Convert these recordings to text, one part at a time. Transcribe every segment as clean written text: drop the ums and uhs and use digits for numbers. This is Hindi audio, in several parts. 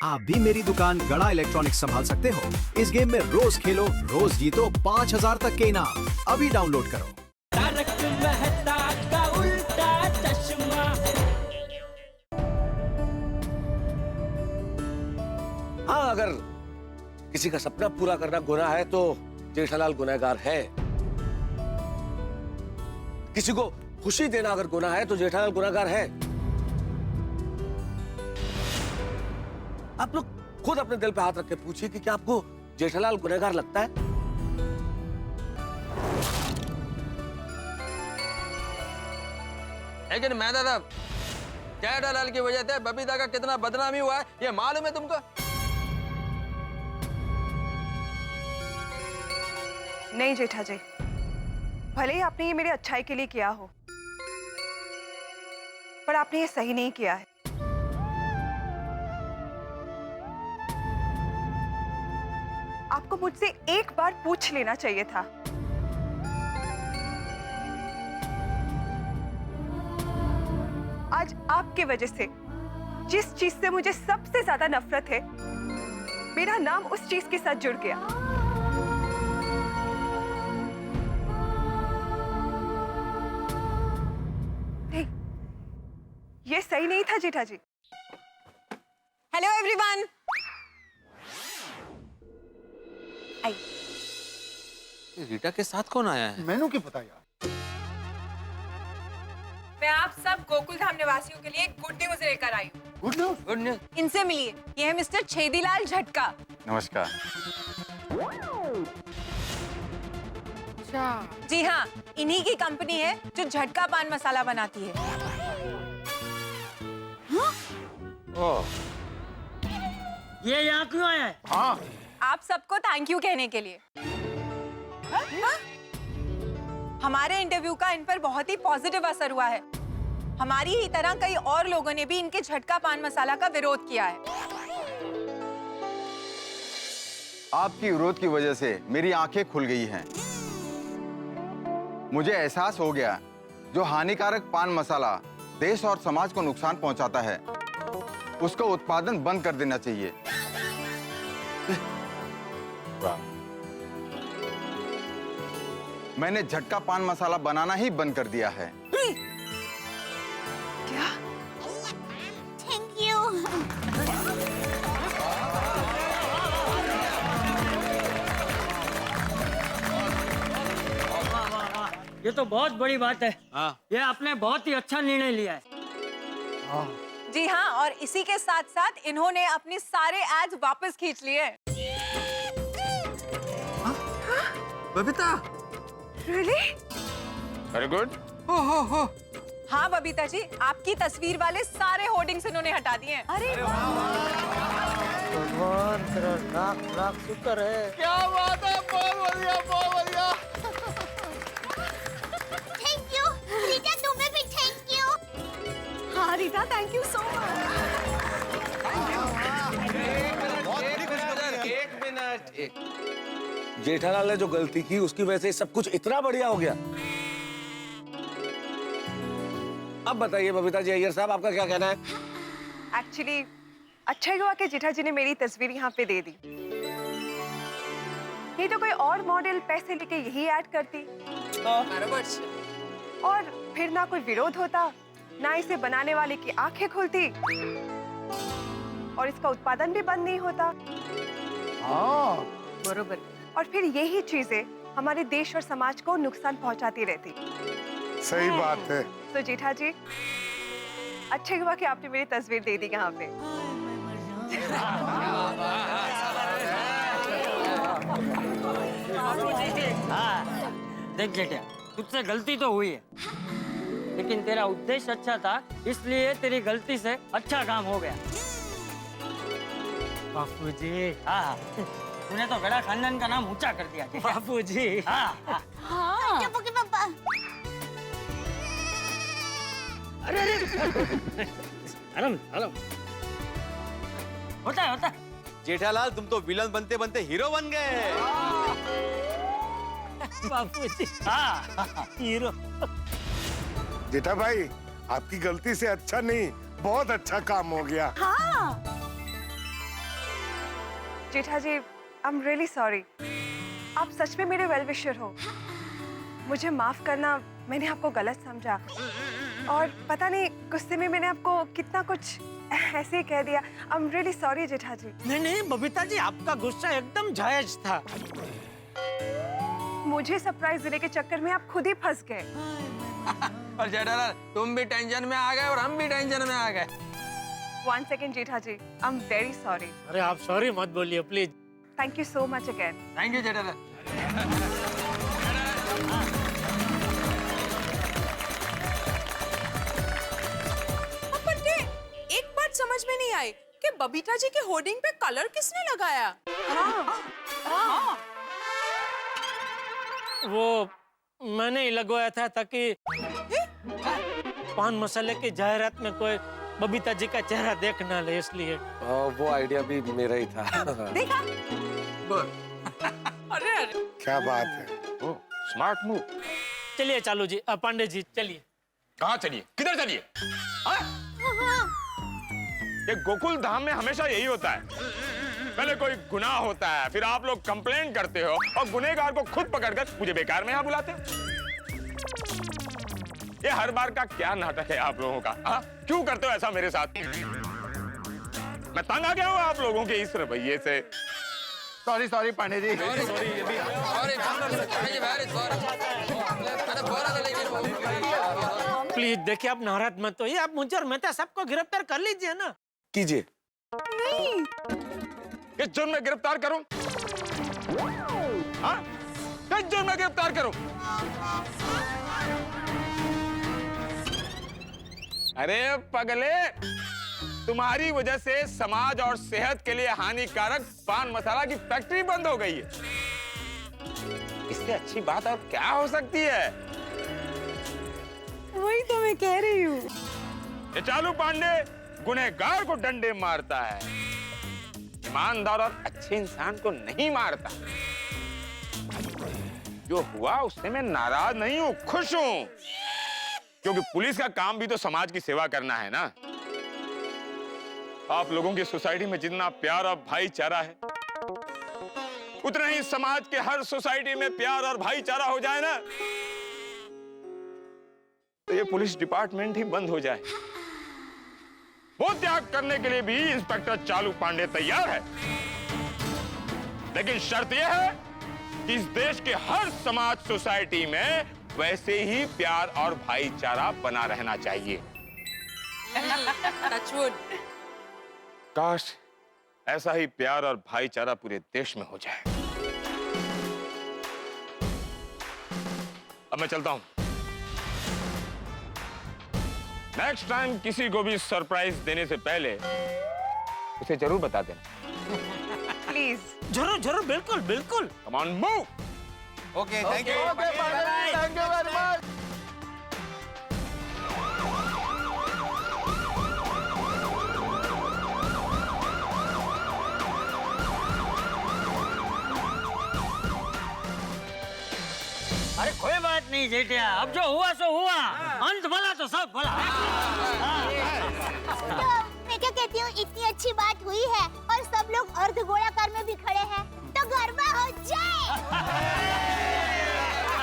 आप भी मेरी दुकान गड़ा इलेक्ट्रॉनिक्स संभाल सकते हो। इस गेम में रोज खेलो, रोज जीतो 5000 तक के इनाम। अभी डाउनलोड करो। तारक मेहता का उल्टा चश्मा। हाँ, अगर किसी का सपना पूरा करना गुनाह है तो जेठालाल गुनहगार है। किसी को खुशी देना अगर गुनाह है तो जेठालाल गुनहगार है। आप लोग खुद अपने दिल पे हाथ रख के पूछिए कि क्या आपको जेठालाल गुनहगार लगता है? लेकिन मैं दादा, जेठालाल की वजह से बबीता का कितना बदनामी हुआ है ये मालूम है तुमको? नहीं जेठा जी, भले ही आपने ये मेरे अच्छाई के लिए किया हो, पर आपने ये सही नहीं किया है। आपको मुझसे एक बार पूछ लेना चाहिए था। आज आपके वजह से जिस चीज से मुझे सबसे ज्यादा नफरत है, मेरा नाम उस चीज के साथ जुड़ गया। नहीं, ये सही नहीं था जेठा जी। Hello everyone. रीटा के साथ कौन आया है? मैनू क्या पता यार। मैं आप सब गोकुल धाम निवासियों के लिए एक गुड न्यूज लेकर आई हूँ। Good news. Good news. इनसे मिलिए, ये है मिस्टर छेदीलाल झटका। नमस्कार। जी हाँ, इन्हीं की कंपनी है जो झटका पान मसाला बनाती है। ये यहाँ क्यों आया है? हाँ, आप सबको थैंक यू कहने के लिए। हमारे इंटरव्यू का इन पर बहुत ही पॉजिटिव असर हुआ है। हमारी ही तरह कई और लोगों ने भी इनके झटका पान मसाला का विरोध किया है। आपकी विरोध की वजह से मेरी आंखें खुल गई हैं। मुझे एहसास हो गया, जो हानिकारक पान मसाला देश और समाज को नुकसान पहुंचाता है, उसका उत्पादन बंद कर देना चाहिए। मैंने झटका पान मसाला बनाना ही बंद कर दिया है। क्या? Thank you. ये तो बहुत बड़ी बात है। हाँ। ये आपने बहुत ही अच्छा निर्णय लिया है। जी हाँ, और इसी के साथ साथ इन्होंने अपने सारे एड्स वापस खींच लिए। बबीता। Really? Very good. हाँ बबीता जी, आपकी तस्वीर वाले सारे होर्डिंग्स इन्होंने हटा दिए हैं। अरे भगवान तेरा लाख लाख शुक्र है। क्या बात है, बहुत बढ़िया, बहुत बढ़िया। थैंक यू रीटा, तुम्हें भी थैंक यू। हाँ Rita, thank you so much. एक मिनट। जेठालाल ने जो गलती की उसकी वजह से सब कुछ इतना बढ़िया हो गया। अब बताइए बबीता जी, अय्यर साहब, आपका क्या कहना है? एक्चुअली अच्छा ही हुआ कि जेठा जी ने मेरी तस्वीर यहाँ पे दे दी। नहीं तो कोई और मॉडल पैसे लेके यही ऐड करती और फिर ना कोई विरोध होता, ना इसे बनाने वाले की आंखें खुलती और इसका उत्पादन भी बंद नहीं होता। हाँ, बरोबर। और फिर यही चीजें हमारे देश और समाज को नुकसान पहुंचाती रहती। सही बात है। तो जेठा जी, अच्छा हुआ कि आपने मेरी तस्वीर दे दी यहाँ पे। देख बेटा, तुझसे गलती तो हुई है, लेकिन तेरा उद्देश्य अच्छा था, इसलिए तेरी गलती से अच्छा काम हो गया। बापूजी, हाँ, तूने तो गड़ा खानदान का नाम ऊंचा कर दिया। बापूजी, हाँ, हाँ। चुप के पापा। अरे आराम आराम। होता है। जेठालाल, तुम तो विलन बनते बनते हीरो बन गए। बापूजी, हाँ, हीरो। जेठा भाई, आपकी गलती से अच्छा नहीं, बहुत अच्छा काम हो गया। हाँ, जेठा ji, I am really sorry. आप सच में मेरे वेल विशर हो। मुझे माफ करना, मैंने आपको गलत समझा और पता नहीं गुस्से में मैंने आपको कितना कुछ ऐसे ही कह दिया। आई एम रियली सॉरी जेठा जी। नहीं नहीं बबीता जी, आपका गुस्सा एकदम जायज था। मुझे सरप्राइज देने के चक्कर में आप खुद ही फंस गए। और जेठालाल, तुम भी टेंशन में आ गए और हम भी टेंशन में आ गए। 1 second Jetha ji, I am very sorry. अरे आप सॉरी मत बोलिए please. Thank you so much again. Thank you Jethalal. पंटे, एक बात समझ में नहीं आई कि बबीता जी के होर्डिंग पे कलर किसने लगाया? वो मैंने ही लगवाया था ताकि पान मसाले की जाहिरात में कोई बबीता जी का चेहरा देख ना ले, इसलिए। वो आइडिया भी मेरा ही था। देखा? बोल। अरे अरे क्या बात है। Smart move. चलिए चालू जी, पांडे जी चलिए। कहाँ चलिए? किधर चलिए? ये गोकुल धाम में हमेशा यही होता है। पहले कोई गुनाह होता है, फिर आप लोग कंप्लेंट करते हो और गुनहगार को खुद पकड़कर मुझे बेकार में यहाँ बुलाते हो। ये हर बार का क्या नाटक है आप लोगों का? क्यों करते हो ऐसा मेरे साथ? मैं तंग आ गया हूँ आप लोगों के इस रवैये से। Sorry sorry Pandey ji. Please देखिए, आप नाराज मत होइए। आप मुझे और मेहता सबको गिरफ्तार कर लीजिए ना। कीजिए। किस जुर्म में गिरफ्तार करूं? हाँ? किस जुर्म में गिरफ्तार करूं? अरे पगले, तुम्हारी वजह से समाज और सेहत के लिए हानिकारक पान मसाला की फैक्ट्री बंद हो गई है। इससे अच्छी बात और क्या हो सकती है? वही तो मैं कह रही हूँ। ये चालू पांडे गुनहगार को डंडे मारता है, ईमानदार और अच्छे इंसान को नहीं मारता। जो हुआ उससे मैं नाराज नहीं हूं, खुश हूं, क्योंकि पुलिस का काम भी तो समाज की सेवा करना है ना। आप लोगों की सोसाइटी में जितना प्यार और भाईचारा है, उतना ही समाज के हर सोसाइटी में प्यार और भाईचारा हो जाए ना, तो ये पुलिस डिपार्टमेंट ही बंद हो जाए। वो त्याग करने के लिए भी इंस्पेक्टर चालू पांडे तैयार है, लेकिन शर्त यह है कि इस देश के हर समाज सोसाइटी में वैसे ही प्यार और भाईचारा बना रहना चाहिए। काश ऐसा ही प्यार और भाईचारा पूरे देश में हो जाए। अब मैं चलता हूं। नेक्स्ट टाइम किसी को भी सरप्राइज देने से पहले उसे जरूर बता देना। प्लीज। जरूर जरूर, बिल्कुल बिल्कुल। Come on move. Okay, thank you. Thank you very much. अरे कोई बात नहीं जेठिया, अब जो हुआ सो हुआ। अंत भला तो सब भला। तो मैं क्या कहती हूँ, इतनी अच्छी बात हुई है और सब लोग अर्ध गोलाकार में भी खड़े हैं, तो गरबा हो जाए।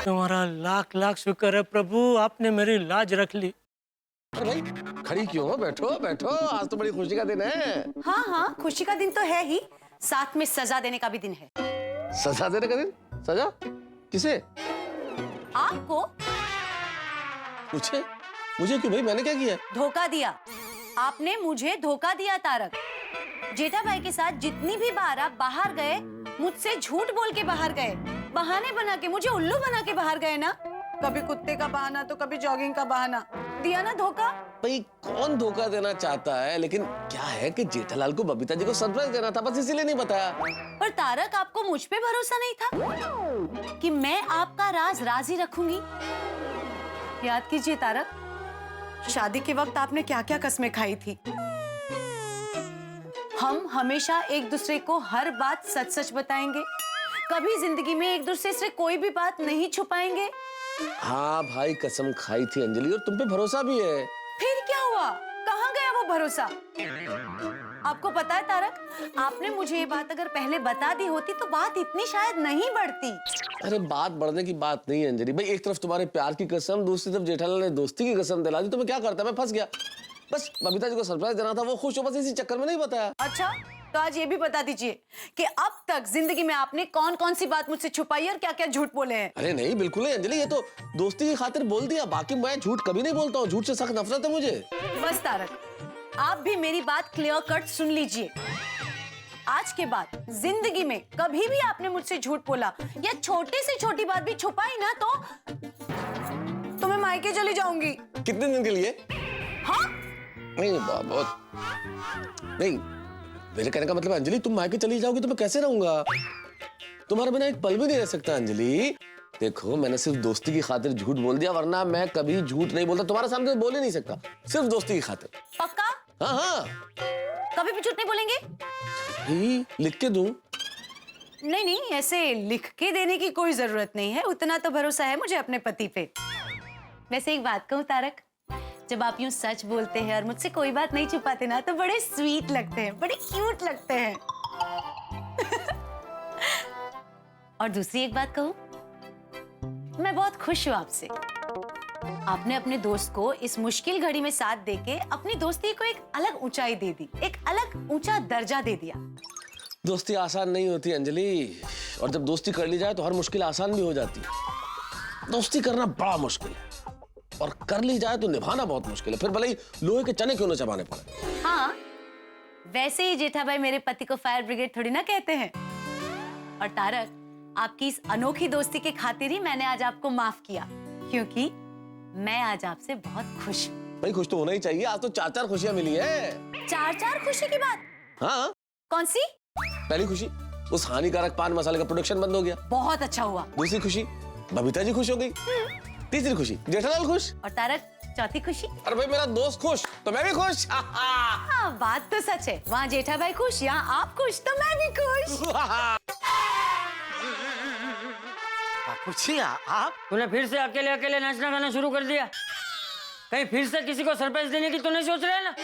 तुम्हारा लाख लाख शुक्र है प्रभु, आपने मेरी लाज रख ली। अरे भाई खड़ी क्यों हो? बैठो बैठो, आज तो बड़ी खुशी का दिन है। हाँ हाँ, खुशी का दिन तो है ही, साथ में सजा देने का भी दिन है। सजा देने का दिन? सजा किसे? आपको। मुझे? मुझे क्यों भाई? मैंने क्या किया? धोखा दिया आपने, मुझे धोखा दिया तारक। जेठा भाई के साथ जितनी भी बार आप बाहर गए, मुझसे झूठ बोल के बाहर गए, बहाने बना के मुझे उल्लू बना के बाहर गए ना। कभी कुत्ते का बहाना तो कभी जॉगिंग का बहाना, दिया ना धोखा। भाई कौन धोखा देना चाहता है, लेकिन क्या है कि जेठालाल को बबीता जी को सरप्राइज देना था, बस इसीलिए नहीं बताया। पर तारक, आपको मुझ पे भरोसा नहीं था कि मैं आपका राज राज ही रखूंगी? याद कीजिए तारक, शादी के वक्त आपने क्या क्या कस्में खाई थी। हम हमेशा एक दूसरे को हर बात सच सच बताएंगे, कभी जिंदगी में एक दूसरे से कोई भी बात नहीं छुपाएंगे। हाँ भाई कसम खाई थी अंजलि, और तुम पे भरोसा भी है। फिर क्या हुआ? कहाँ गया वो भरोसा। आपको पता है तारक, आपने मुझे ये बात अगर पहले बता दी होती तो बात इतनी शायद नहीं बढ़ती। अरे बात बढ़ने की बात नहीं है अंजलि भाई, एक तरफ तुम्हारे प्यार की कसम, दूसरी तरफ जेठालाल ने दोस्ती की कसम दिला दी, तो मैं क्या करता, मैं फंस गया। बस बबीता जी को सरप्राइज देना था, वो खुश हो, बस इसी चक्कर में नहीं बताया। अच्छा, तो आज ये भी बता दीजिए कि अब तक जिंदगी में आपने कौन कौन सी बात मुझसे छुपाई है और क्या क्या झूठ बोले हैं। अरे नहीं, बिल्कुल नहीं अंजलि, ये तो दोस्ती की खातिर बोल दिया, बाकी मैं झूठ कभी नहीं बोलता हूँ, झूठ से सख्त नफरत है मुझे। बस तारक, आप भी मेरी बात क्लियर कट सुन लीजिए। आज के बाद जिंदगी में कभी भी आपने मुझसे झूठ बोला या छोटी से छोटी बात भी छुपाई ना तो मैं मायके चली जाऊंगी। कितने दिन के लिए? हाँ? नहीं बहुत नहीं, मेरे कहने का मतलब अंजलि तुम मायके चली जाओगी तो मैं कैसे रहूंगा? तुम्हारे बिना एक पल भी नहीं रह सकता अंजलि। देखो, मैंने सिर्फ दोस्ती की खातिर झूठ बोल दिया, वरना मैं कभी झूठ नहीं बोलता, तुम्हारे सामने बोल ही नहीं सकता, सिर्फ दोस्ती की खातिर। पक्का? हाँ हाँ। कभी भी झूठ नहीं बोलेंगे? लिख के दूं? नहीं नहीं, ऐसे लिख के देने की कोई जरूरत नहीं है, उतना तो भरोसा है मुझे अपने पति पे। वैसे एक बात कहूं तारक, जब आप यूं सच बोलते हैं और मुझसे कोई बात नहीं छुपाते ना, तो बड़े स्वीट लगते हैं, बड़े क्यूट लगते हैं। और दूसरी एक बात कहूं, मैं बहुत खुश हूं आपसे। आपने अपने दोस्त को इस मुश्किल घड़ी में साथ देके अपनी दोस्ती को एक अलग ऊंचाई दे दी, एक अलग ऊंचा दर्जा दे दिया। दोस्ती आसान नहीं होती अंजलि, और जब दोस्ती कर ली जाए तो हर मुश्किल आसान भी हो जाती है। दोस्ती करना बड़ा मुश्किल है, और कर ली जाए तो निभाना बहुत मुश्किल है, फिर भले ही लोहे के चने क्यों न चबाने पड़े। हाँ, वैसे ही जेठा भाई मेरे पति को फायर ब्रिगेड थोड़ी ना कहते हैं। और तारक, आपकी इस अनोखी दोस्ती के खातिर ही मैंने आज आपको माफ किया, क्योंकि मैं आज आपसे बहुत खुश हूँ। भाई खुश तो होना ही चाहिए, आज तो 4-4 खुशियां मिली हैं। 4-4 खुशी की बात? हाँ। कौन सी? पहली खुशी, उस हानिकारक पान मसाले का प्रोडक्शन बंद हो गया। बहुत अच्छा हुआ। दूसरी खुशी, बबीता जी खुश हो गई। तीसरी खुशी, जेठालाल खुश। और तारक, चौथी खुशी? अरे भाई मेरा दोस्त खुश तो मैं भी खुश। हाँ, बात तो सच है, वहाँ जेठा भाई खुश, यहाँ आप खुश तो मैं भी खुश। बापूजी आप? तूने फिर से अकेले अकेले नाचना गाना शुरू कर दिया। कहीं फिर से किसी को सरप्राइज देने की तो नहीं सोच रहे ना?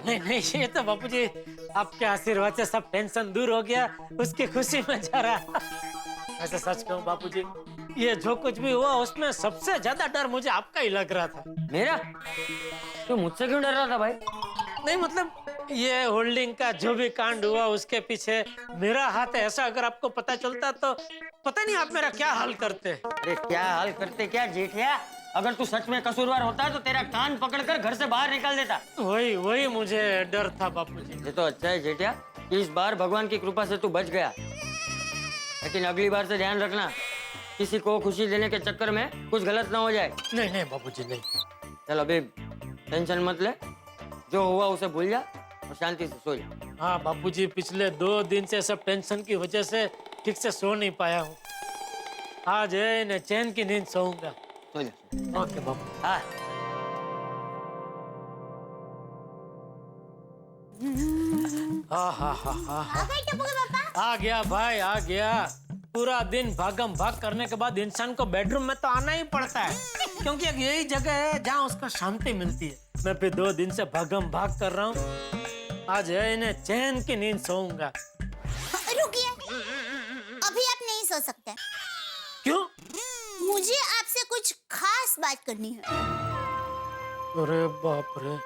नहीं नहीं, ये तो बापूजी आपके आशीर्वाद से सब टेंशन दूर हो गया, उसकी खुशी में जा रहा। ऐसा सच कहूँ बापूजी, ये जो कुछ भी हुआ उसमें सबसे ज्यादा डर मुझे आपका ही लग रहा था। मेरा? तू मुझसे क्यों डर रहा था भाई? नहीं मतलब, ये होल्डिंग का जो भी कांड हुआ उसके पीछे मेरा हाथ है, ऐसा अगर आपको पता चलता तो पता नहीं आप मेरा क्या हाल करते। अरे क्या हाल करते क्या जेठिया? अगर तू सच में कसूरवार होता तो तेरा कान पकड़कर घर से बाहर निकाल देता। वही मुझे डर था बापूजी। ये तो अच्छा है जेठिया कि इस बार भगवान की कृपा से तू बच गया, लेकिन अगली बार से ध्यान रखना, किसी को खुशी देने के चक्कर में कुछ गलत ना हो जाए। नहीं नहीं बापूजी नहीं। चल अभी टेंशन मत ले, जो हुआ उसे भूल जा और शांति से सो जा। हाँ बापूजी, पिछले 2 दिन से सब टेंशन की वजह से ठीक से सो नहीं पाया हूँ। आज है न चैन की नींद सोऊंगा। सो जा। ओके बापू। हाँ। आ गया भाई, आ गया। पूरा दिन भागम भाग करने के बाद इंसान को बेडरूम में तो आना ही पड़ता है, क्योंकि एक यही जगह है जहाँ उसको शांति मिलती है। मैं फिर 2 दिन से भागम भाग कर रहा हूँ, आज है इन्हें चैन की नींद सोऊंगा। रुकिए, अभी आप नहीं सो सकते। क्यों? मुझे आपसे कुछ खास बात करनी है। अरे बाप रे,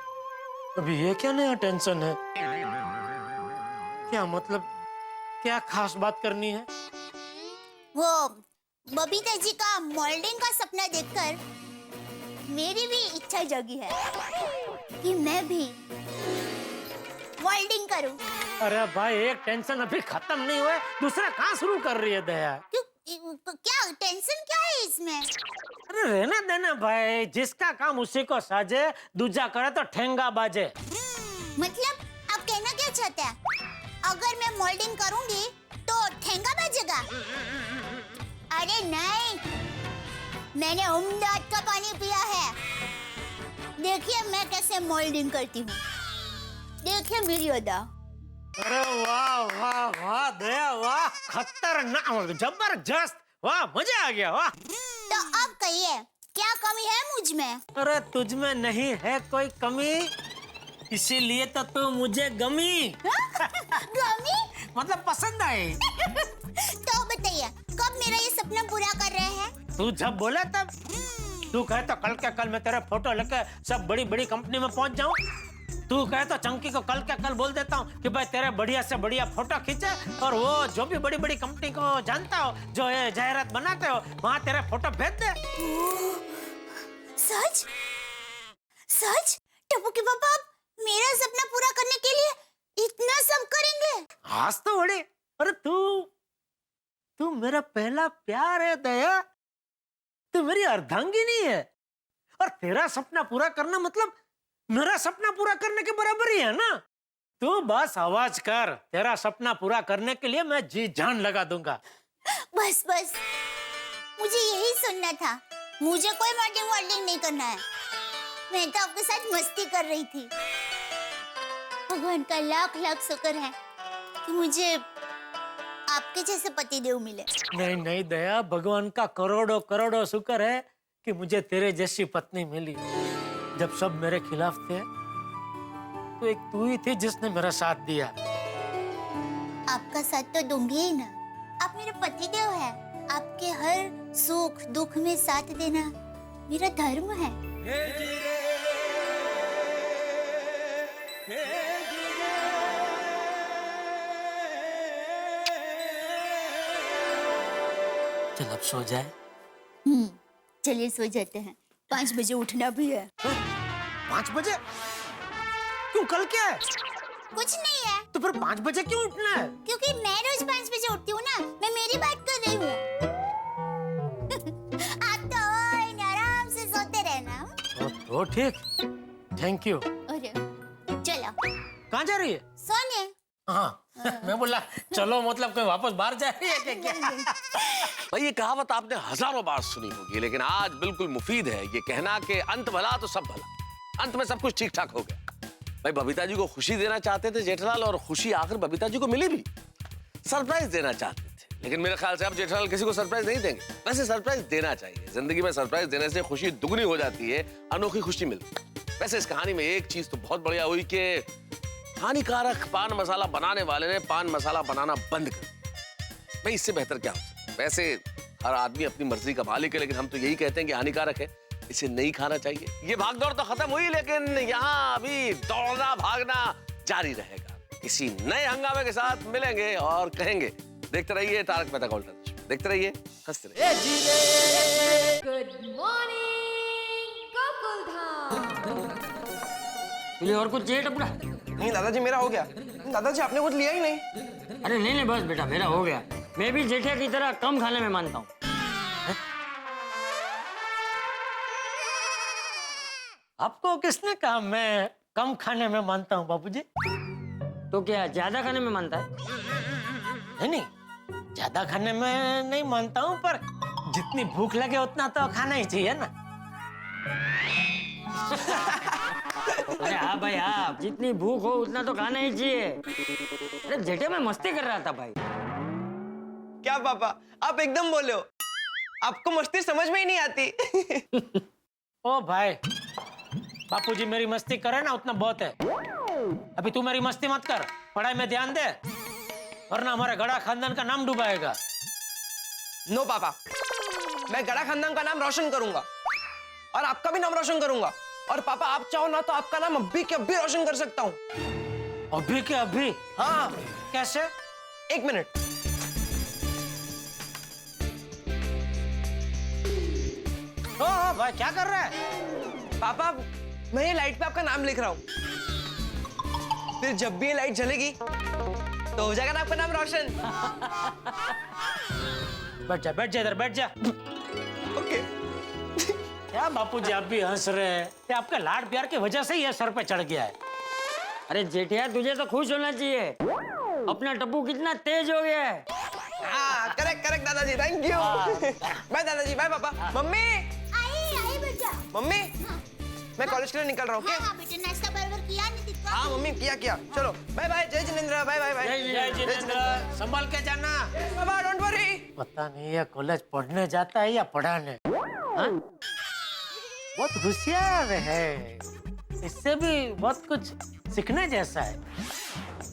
अभी ये क्या नया टेंशन है? क्या मतलब, क्या खास बात करनी है? वो बबीता जी का मोल्डिंग का सपना देखकर मेरी भी इच्छा जगी है कि मैं भी मोल्डिंग करूं। अरे भाई, एक टेंशन अभी खत्म नहीं हुआ, दूसरा कहाँ शुरू कर रही है दया? क्या टेंशन क्या है इसमें? अरे रहना देना भाई, जिसका काम उसी को साजे, दूजा करे तो ठेंगा बाजे। मतलब आप कहना क्या चाहते हैं? अगर मैं मोल्डिंग करूंगी तो ठेंगा बजेगा? अरे नहीं, मैंने उम्दाद का पानी पिया है। देखिए मैं कैसे मोल्डिंग करती हूँ, देखिए मेरी अदा। अरे वाह वाह वाह दया, वाह, खतरनाक, जबरदस्त, वाह, मजा आ गया, वाह। तो अब कहिए, क्या कमी है मुझ में? अरे तुझ में नहीं है कोई कमी, इसीलिए तो तू मुझे गमी। गमी? मतलब पसंद आई। तो बताइए कब मेरा ये सपना पूरा कर रहे हैं? तू जब बोला तब। तू कहे तो कल के कल मैं तेरे फोटो लेके सब बड़ी बड़ी कंपनी में पहुंच जाऊं। तू कहे तो चंकी को कल के कल बोल देता हूँ कि भाई तेरे बढ़िया से बढ़िया फोटो खींचे और वो जो भी बड़ी बड़ी कंपनी को जानता हो जो ये जाहिरात बनाते हो वहाँ तेरे फोटो भेज दे। सच? सच? टप्पू के पापा आप मेरा सपना पूरा करने के लिए इतना सब करेंगे? आज तो बड़ी। अरे तू मेरा पहला प्यार है दया। तू मेरी अर्धांगिनी है और तेरा सपना पूरा करना मतलब मेरा सपना पूरा करने के बराबर ही है ना। तू बस आवाज कर, तेरा सपना पूरा करने के लिए मैं जी जान लगा दूंगा। बस बस मुझे यही सुनना था। मुझे कोई मॉडलिंग नहीं करना है। मैं तो आपके साथ मस्ती कर रही थी। भगवान का लाख लाख शुक्र है कि मुझे आपके जैसे पतिदेव मिले। नहीं नहीं दया, भगवान का करोड़ों करोड़ों शुक्र है कि मुझे तेरे जैसी पत्नी मिली। जब सब मेरे खिलाफ थे तो एक तू ही थी जिसने मेरा साथ दिया। आपका साथ तो दूंगी ही ना। आप मेरे पतिदेव हैं। आपके हर सुख दुख में साथ देना मेरा धर्म है। चल अब सो जाए। चलिए सो जाते हैं। 5 बजे उठना भी है। 5 बजे? क्यों, कल क्या है? कुछ नहीं है। तो फिर 5 बजे क्यों उठना है? क्योंकि मैं रोज 5 बजे उठती हूँ ना। मैं मेरी बात कर रही हूँ। आप तो आराम से सोते रहना। तो ठीक, थैंक यू। अरे चलो। कहाँ जा रही है? सोने। हाँ मैं बोला चलो मतलब कोई वापस बाहर जा रही है क्या? भाई ये कहावत आपने हजारों बार सुनी होगी लेकिन आज बिल्कुल मुफीद है ये कहना कि अंत भला तो सब भला। अंत में सब कुछ ठीक ठाक हो गया। भाई बबीता जी को खुशी देना चाहते थे जेठालाल और खुशी आखिर बबीता जी को मिली भी। सरप्राइज देना चाहते थे लेकिन मेरे ख्याल से अब जेठालाल किसी को सरप्राइज नहीं देंगे। वैसे सरप्राइज देना चाहिए। जिंदगी में सरप्राइज देने से खुशी दुगनी हो जाती है, अनोखी खुशी मिलती है। वैसे इस कहानी में एक चीज तो बहुत बढ़िया हुई कि हानिकारक पान मसाला बनाने वाले ने पान मसाला बनाना बंद कर दिया। भाई इससे बेहतर क्या हो सकता है? वैसे हर आदमी अपनी मर्जी का मालिक है लेकिन हम तो यही कहते हैं कि हानिकारक है, इसे नहीं खाना चाहिए। ये भागदौड़ तो खत्म हुई लेकिन यहाँ अभी दौड़ना भागना जारी रहेगा। किसी नए हंगामे के साथ मिलेंगे और कहेंगे। देखते रहिए तारक मेहता का उल्टा चश्मा। देखते रहिए, हंसते रहिए। गुड मॉर्निंग तुझे और कुछ चाहिए टपरा? नहीं दादाजी मेरा हो गया। दादाजी आपने कुछ लिया ही नहीं। अरे नहीं नहीं बस बेटा मेरा हो गया। मैं भी जेठिया की तरह कम खाने में मानता हूँ। आपको किसने कहा मैं कम खाने में मानता हूँ बाबूजी? तो क्या ज्यादा खाने में मानता है? नहीं, ज्यादा खाने में नहीं मानता हूँ पर जितनी भूख लगे उतना तो खाना ही चाहिए ना। अरे हाँ भाई हाँ, जितनी भूख हो उतना तो खाना ही चाहिए। अरे जेठे में मस्ती कर रहा था भाई। क्या पापा आप एकदम बोले हो। आपको मस्ती समझ में ही नहीं आती। ओ भाई, बापूजी मेरी मस्ती करे ना उतना बहुत है। अभी तू मेरी मस्ती मत कर, पढ़ाई में ध्यान दे वरना हमारे गड़ा खानदान का नाम डुबाएगा। नो पापा, मैं गड़ा खानदान का नाम रोशन करूंगा और आपका भी नाम रोशन करूंगा। और पापा आप चाहो ना तो आपका नाम अभी के अभी रोशन कर सकता हूँ। अभी के अभी? हाँ। कैसे? 1 मिनट। ओ भाई क्या कर रहा है? पापा मैं ये लाइट पे आपका नाम लिख रहा हूँ। फिर जब भी ये लाइट जलेगी तो हो जाएगा ना आपका नाम रोशन। बैठ जा इधर बैठ जा। ओके। क्या बापूजी आप भी हंस रहे हैं? ये आपके लाड प्यार की वजह से ये सर पे चढ़ गया है। अरे जेठिया तुझे तो खुश होना चाहिए, अपना टप्पू कितना तेज हो गया है। हाँ करेक्ट करेक्ट दादाजी, थैंक यू। बाय दादाजी, बाय पापा। मम्मी आई बेटा। मम्मी मैं कॉलेज के लिए निकल रहा हूँ। हाँ बेटा नाश्ता बराबर किया नहीं? हाँ मम्मी किया। चलो बाय बाय। जय जिनेंद्र। Bye bye bye. जय जिनेंद्र, संभाल के जाना। पापा डोंट वरी। पता नहीं ये कॉलेज पढ़ने जाता है या पढ़ाने। हाँ? बहुत होशियार है। इससे भी बहुत कुछ सीखने जैसा है।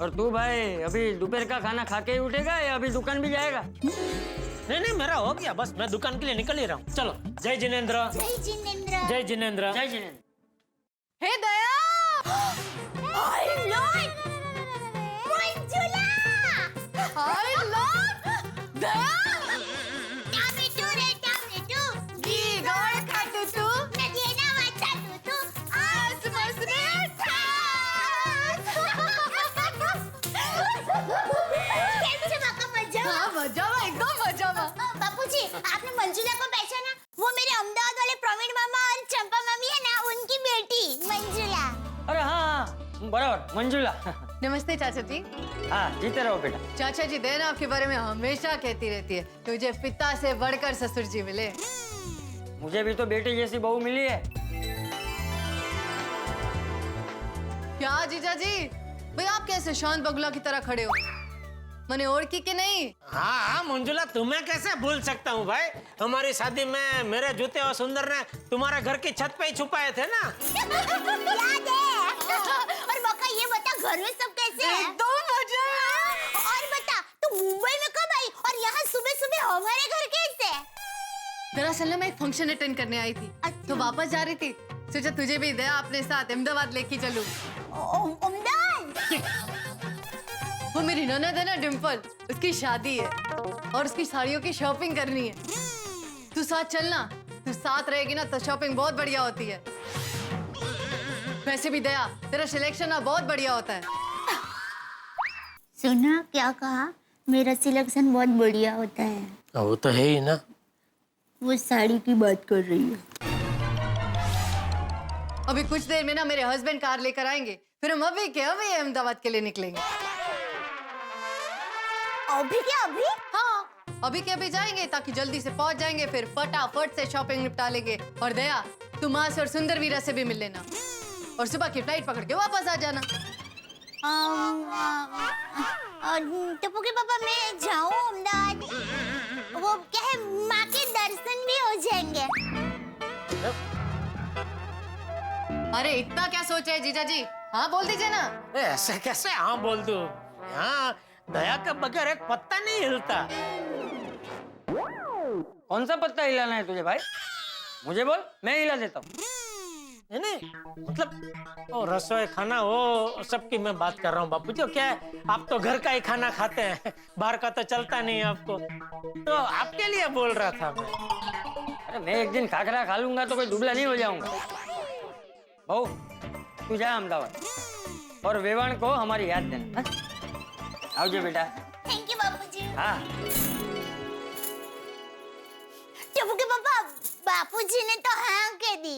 और तू भाई अभी दोपहर का खाना खा के ही उठेगा या अभी दुकान भी जाएगा? नहीं नहीं, मेरा हो गया, बस मैं दुकान के लिए निकल ही रहा हूँ। चलो, जय जिनेंद्र। जय जिनेंद्र। जय जिनेंद्र। जय जिनेंद्र। हे दया, I love Manjula. I love Daya. Tomato रे टमेटो, घी गोड़ खातू तू, नदिये ना वाचा तू आस पास रे ठास। कैसे बाका मजा? हाँ, मजा में, एकदम मजा में। बापूजी, आपने मंजुला को पहचाना? वो मेरे अहमदाबाद वाले प्रवीण मामा और चंपा मामी है ना, उनकी बेटी मंजुला। अरे हाँ, बराबर, मंजुला। नमस्ते चाचा जी। हाँ, जीते रहो बेटा। चाचा जी देना आपके बारे में हमेशा कहती रहती है, तुझे पिता से बढ़कर ससुर जी मिले। मुझे भी तो बेटी जैसी बहू मिली है। क्या जीजा जी, भाई आप कैसे शांत बगुला की तरह खड़े हो? मैंने और की नहीं? हाँ मंजुला, तुम्हें कैसे भूल सकता हूँ भाई? हमारी शादी में मेरे जूते और सुंदर ने तुम्हारे घर की छत पे ही छुपाए थे ना। याद है। और बका ये बता, घर में सब कैसे हैं? एकदम मजा है। और बता, तू मुंबई में कब आई और यहाँ सुबह-सुबह हमारे घर कैसे? दरअसल मैं एक फंक्शन अटेंड करने आई थी, तो वापस जा रही थी, सोचा तुझे भी दया अपने साथ अहमदाबाद लेके चलूं। अहमदाबाद? वो मेरी ननद है ना डिम्पल, उसकी शादी है और उसकी साड़ियों की शॉपिंग करनी है। तू साथ चलना, तू साथ रहेगी ना तो शॉपिंग बहुत बढ़िया होती है। वैसे भी दया, तेरा सिलेक्शन ना बहुत बढ़िया होता है। सुना क्या कहा? मेरा सिलेक्शन बहुत बढ़िया होता है। वो तो है ही ना। वो साड़ी की बात कर रही है। अभी कुछ देर में ना मेरे हस्बैंड कार लेकर आएंगे, फिर हम अभी के अभी अहमदाबाद के लिए निकलेंगे। अभी क्या अभी? हाँ, अभी के अभी जाएंगे ताकि जल्दी से पहुंच जाएंगे, फिर फटाफट से शॉपिंग निपटा लेंगे। और दया, तुम माँ से और सुंदर वीरा से भी मिल लेना और सुबह की फ्लाइट पकड़ के वापस आ जाना। टप्पू के पापा, मैं जाऊँ अहमदाबाद? वो क्या है, माँ के दर्शन भी हो जाएंगे। अरे इतना क्या सोच रहे जीजा जी? हाँ बोल दीजिए ना। ऐसे कैसे हाँ बोल दूं? यहाँ दया के बगैर एक पत्ता नहीं हिलता। कौन सा पत्ता हिलाना है तुझे भाई? मुझे बोल, मैं हिला देता हूँ। नहीं, मतलब वो रसोई खाना वो सबकी मैं बात कर रहा हूँ बापू जी। क्या है, आप तो घर का ही खाना खाते हैं, बाहर का तो चलता नहीं आपको, तो आपके लिए बोल रहा था मैं। अरे मैं एक दिन खाकरा खा लूंगा तो कोई दुबला नहीं हो जाऊंगा। बहू, तू जा अहमदाबाद और वेवाण को हमारी याद देना। आओ बेटा। थैंक यू बापूजी। हाँ। टप्पू के पापा, बापूजी ने तो हाँ कह दी।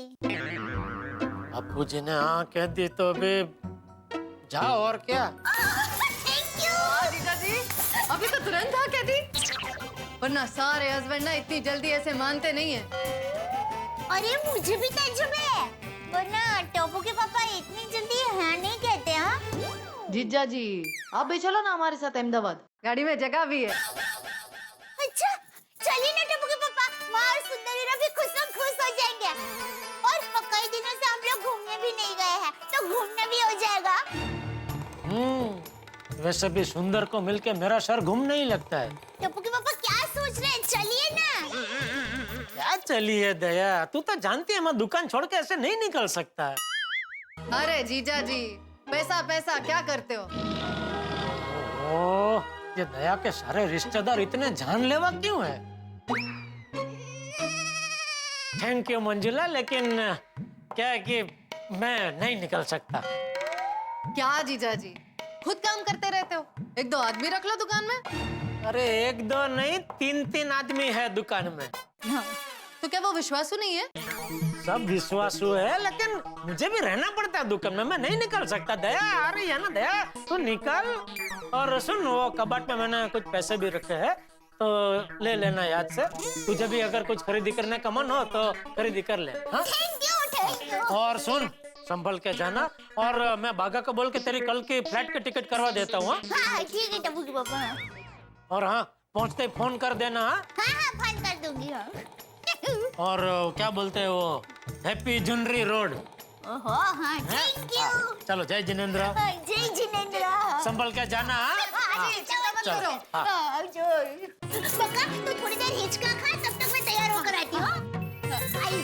बापूजी ने हाँ कह दी तो अभी जाओ और क्या। थैंक यू जीजा जी, अभी तो तुरंत हाँ कह दी, वरना सारे हस्बैंड ना इतनी जल्दी ऐसे मानते नहीं है। अरे मुझे भी ताज्जुब है, वरना टप्पू के पापा इतनी जल्दी हाँ नहीं कहते। हाँ जीजा जी, आप भी चलो ना हमारे साथ अहमदाबाद, गाड़ी में जगह भी है। अच्छा चलिए ना टप्पू के पापा, माँ और सुंदरीरा भी खुश हो जाएंगे। और कई दिनों से हम लोग घूमने भी नहीं गए हैं, तो घूमना भी हो जाएगा। वैसे भी सुंदर को मिलके मेरा सर घूम नहीं लगता है। टप्पू के पापा क्या सोच रहे हैं? चलिए ना। क्या चलिए दया, तू तो जानती है मैं दुकान छोड़ के ऐसे नहीं निकल सकता है। अरे जीजा जी, पैसा पैसा क्या करते हो? ओह, ये दया के सारे रिश्तेदार इतने जानलेवा क्यों है? थैंक यू मंजुला, लेकिन क्या है कि मैं नहीं निकल सकता। क्या जीजा जी, खुद काम करते रहते हो, एक दो आदमी रख लो दुकान में। अरे एक दो नहीं, तीन तीन आदमी है दुकान में। हाँ, तो क्या वो विश्वासु नहीं है? सब विश्वासु है, लेकिन मुझे भी रहना पड़ता है दुकान में, मैं नहीं निकल सकता। दया आ रही है ना, दया तू निकल। और सुन, वो कबाट में मैंने कुछ पैसे भी रखे हैं, तो ले लेना याद से। तुझे भी अगर कुछ खरीदी करने का मन हो तो खरीदी कर ले। हाँ? Thank you. और सुन, संभल के जाना, और मैं बागा को बोल के तेरी कल की फ्लाइट की टिकट करवा देता हूँ। हाँ ठीक है टप्पू के पापा। और हाँ, पहुँचते ही फोन कर देना। हाँ फोन कर दूंगी। हाँ। और क्या बोलते हैं वो, हैप्पी जुनरी रोड। ओहो हाँ थैंक यू। चलो जय जिनेंद्र, जय जिनेंद्र। संभल के जाना। हाँ? चलो बका तू थोड़ी देर हिचका खा, तब तक मैं तैयार होकर आती हूँ। आई।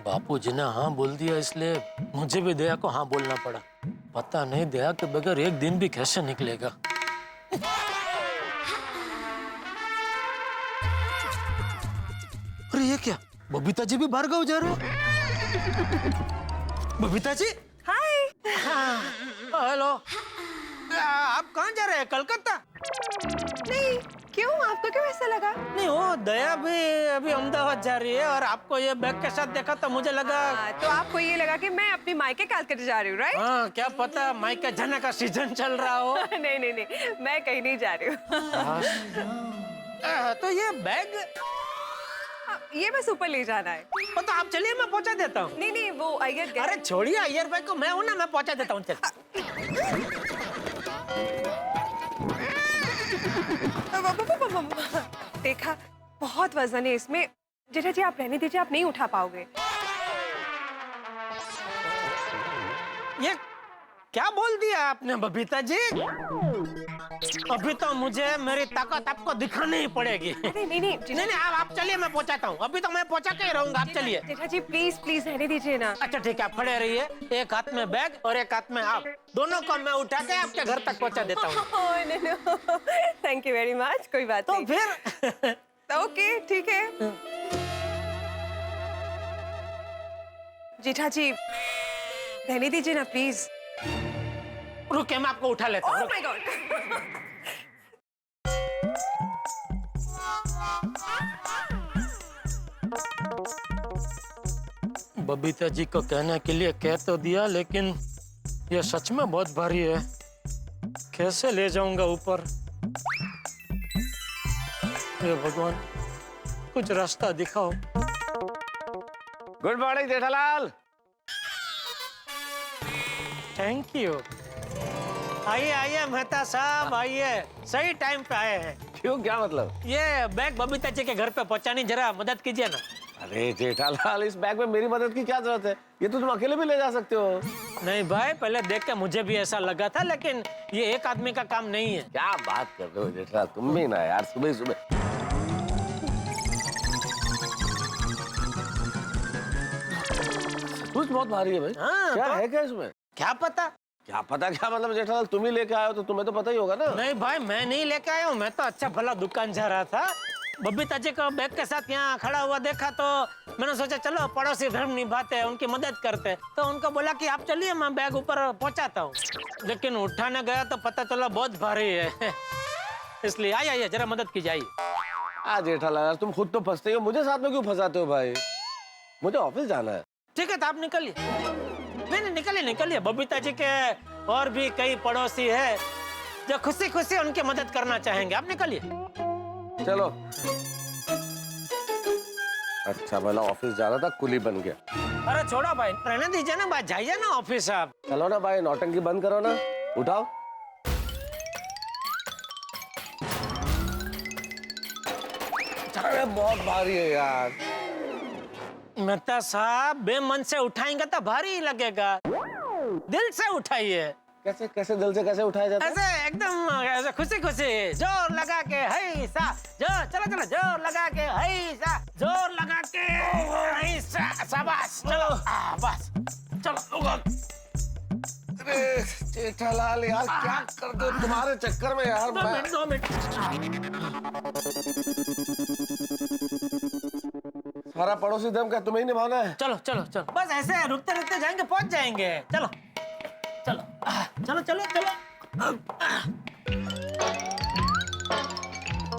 बापूजी ने हाँ बोल दिया, इसलिए मुझे भी दया को हाँ बोलना पड़ा। पता नहीं दया के बगैर एक दिन भी कैसे निकलेगा। अरे ये क्या, बबीता जी भी बाहर गाँव जा रहे हो? बबीता जी हाय। हेलो, आप कहाँ जा रहे हैं? कलकत्ता? नहीं, क्यों? आपको क्यों ऐसा लगा? नहीं वो दया भी अभी अहमदाबाद जा रही है और आपको ये बैग के साथ देखा तो मुझे लगा। तो आपको ये लगा कि मैं अपनी मायके कलकत्ता जा रही हूँ, राइट? हाँ, क्या पता मायके जाने का सीजन चल रहा हो। नहीं नहीं नहीं, मैं कहीं नहीं जा रही हूँ। तो ये बैग ये बस ऊपर ले जाना है। तो आप चलिए, मैं पहुंचा देता हूँ। नहीं नहीं, वो अय्यर गए। अरे छोड़िए अय्यर भाई को, मैं हूँ ना, मैं पहुंचा देता हूँ। चल देखा, बहुत वजन है इसमें। जेठा जी आप रहने दीजिए, आप नहीं उठा पाओगे। ये क्या बोल दिया आपने बबीता जी? अभी तो मुझे मेरी ताकत आपको दिखानी ही पड़ेगी। अरे नहीं नहीं नहीं आप चलिए, मैं पहुंचाता हूँ। अभी तो मैं पहुंचा के ही रहूंगा, आप चलिए। जेठा जी प्लीज प्लीज रहने दीजिए ना। अच्छा ठीक है, आप खड़े रहिए। एक हाथ में बैग और एक हाथ में आप, दोनों को मैं उठा के आपके घर तक पहुंचा देता हूँ। Thank you very much. कोई बात नहीं। तो फिर ओके ठीक है। जेठा जी रहने दीजिए ना प्लीज। रुके, मैं आपको उठा लेता हूँ। Oh my god. Babita ji को कहने के लिए कह तो दिया, लेकिन ये सच में बहुत भारी है। कैसे ले जाऊंगा ऊपर? हे भगवान, कुछ रास्ता दिखाओ। Good morning Jethalal. Thank you. आइए आइए मेहता साहब, आइए। सही टाइम पे आए हैं। क्यों, क्या मतलब? ये बैग बबीता जी के घर पे पहुंचानी, जरा मदद कीजिए ना। अरे जेठालाल, इस बैग में मेरी मदद की क्या जरूरत है? ये तो तुम अकेले भी ले जा सकते हो। नहीं भाई, पहले देख के मुझे भी ऐसा लगा था, लेकिन ये एक आदमी का काम नहीं है। क्या बात कर रहे हो जेठालाल, तुम भी ना यार, सुबह सुबह। कुछ बहुत भारी है भाई। हाँ, क्या तो? है क्या इसमें? क्या पता? क्या पता क्या मतलब जेठालाल, तुम ही लेके आए हो तो तुम्हें तो पता ही होगा ना। नहीं भाई, मैं नहीं लेके आया हूँ। मैं तो अच्छा भला दुकान जा रहा था, बबीता जी को बैग के साथ यहाँ खड़ा हुआ देखा तो मैंने सोचा चलो पड़ोसी धर्म निभाते हैं, उनकी मदद करते हैं। तो उनको बोला कि आप चलिए, मैं बैग ऊपर पहुँचाता हूँ। लेकिन उठाने गया तो पता चला बहुत भारी है। इसलिए आइए जरा मदद कीजिए, आइए। जेठालाल, तुम खुद तो फंसते हो, मुझे साथ में क्यों फंसाते हो भाई? मुझे ऑफिस जाना है। ठीक है, तो आप निकलिए। नहीं निकलिए। बबीता जी के और भी कई पड़ोसी है जो खुशी खुशी उनकी मदद करना चाहेंगे। आप निकलिए। चलो। अच्छा भला ऑफिस जाना था, कुली बन गया। अरे छोड़ो भाई, रहने दीजिए ना भाई, जाइए ना ऑफिस आप। चलो ना भाई, नौटंकी बंद करो ना, उठाओ। अरे बहुत भारी है यार। मेहता साहब, बेमन से उठाएंगे तो भारी ही लगेगा, दिल से उठाइए। कैसे कैसे दिल से कैसे उठाया जाता है? ऐसे एकदम ऐसे खुशी खुशी, जोर लगा के है सा, जोर चलो जोर लगा के है सा, जोर लगा के है सा, शाबाश। चलो बस चलो। अरे जेठालाल यार, क्या कर दो तुम्हारे चक्कर में यार। 2 मिनट। सारा पड़ोसी धर्म का तुम्हें ही निभाना है। चलो बस ऐसे रुकते रुकते जाएंगे, पहुंच जाएंगे। चलो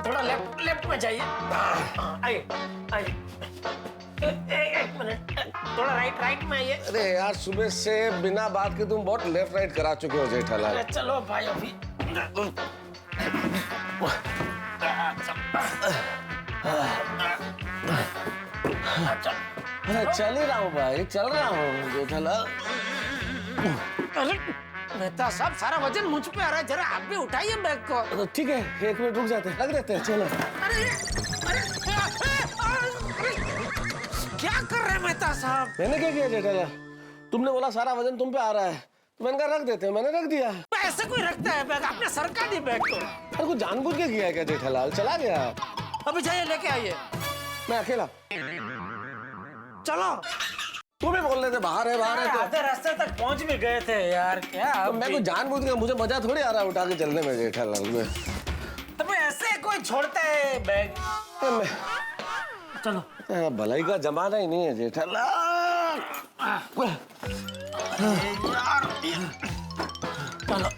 थोड़ा लेफ्ट में जाइए। आइए एक मिनट, थोड़ा राइट में आइए। अरे यार, सुबह से बिना बात के तुम बहुत लेफ्ट राइट करा चुके हो जेठालाल। चलो भाई, अभी अरे चल ही रहा हूँ भाई, चल रहा हूँ जेठालाल। अरे मेहता साहब, सारा वजन मुझ पे आ रहा है, जरा आप भी उठाइए बैग को। तो ठीक है, 1 मिनट रुक जाते हैं, लग देते हैं। चलो। अरे साहब। मैंने क्या किया जेठालाल? तुमने बोला सारा वजन तुम पे आ रहा है, तो मैंने कहा रख देते हैं, मैंने रख दिया। ऐसे कोई रखता है बैग? आपने सरका दी बैग को। अरे कुछ जानबूझ के किया है क्या जेठालाल? चला गया। अभी जाइए लेके आइए। मैं अकेला? चलो। तुम भी बोल रहे थे बाहर है बाहर है, तो आधे रास्ते तक पहुंच भी गए थे यार। क्या तो मैं कुछ जानबूझ के, मुझे मजा थोड़ी आ रहा है उठा के चलने में जेठालाल में। तो ऐसे कोई छोड़ता है बैग? चलो। भलाई का जमाना ही नहीं है जेठालाल। चलो।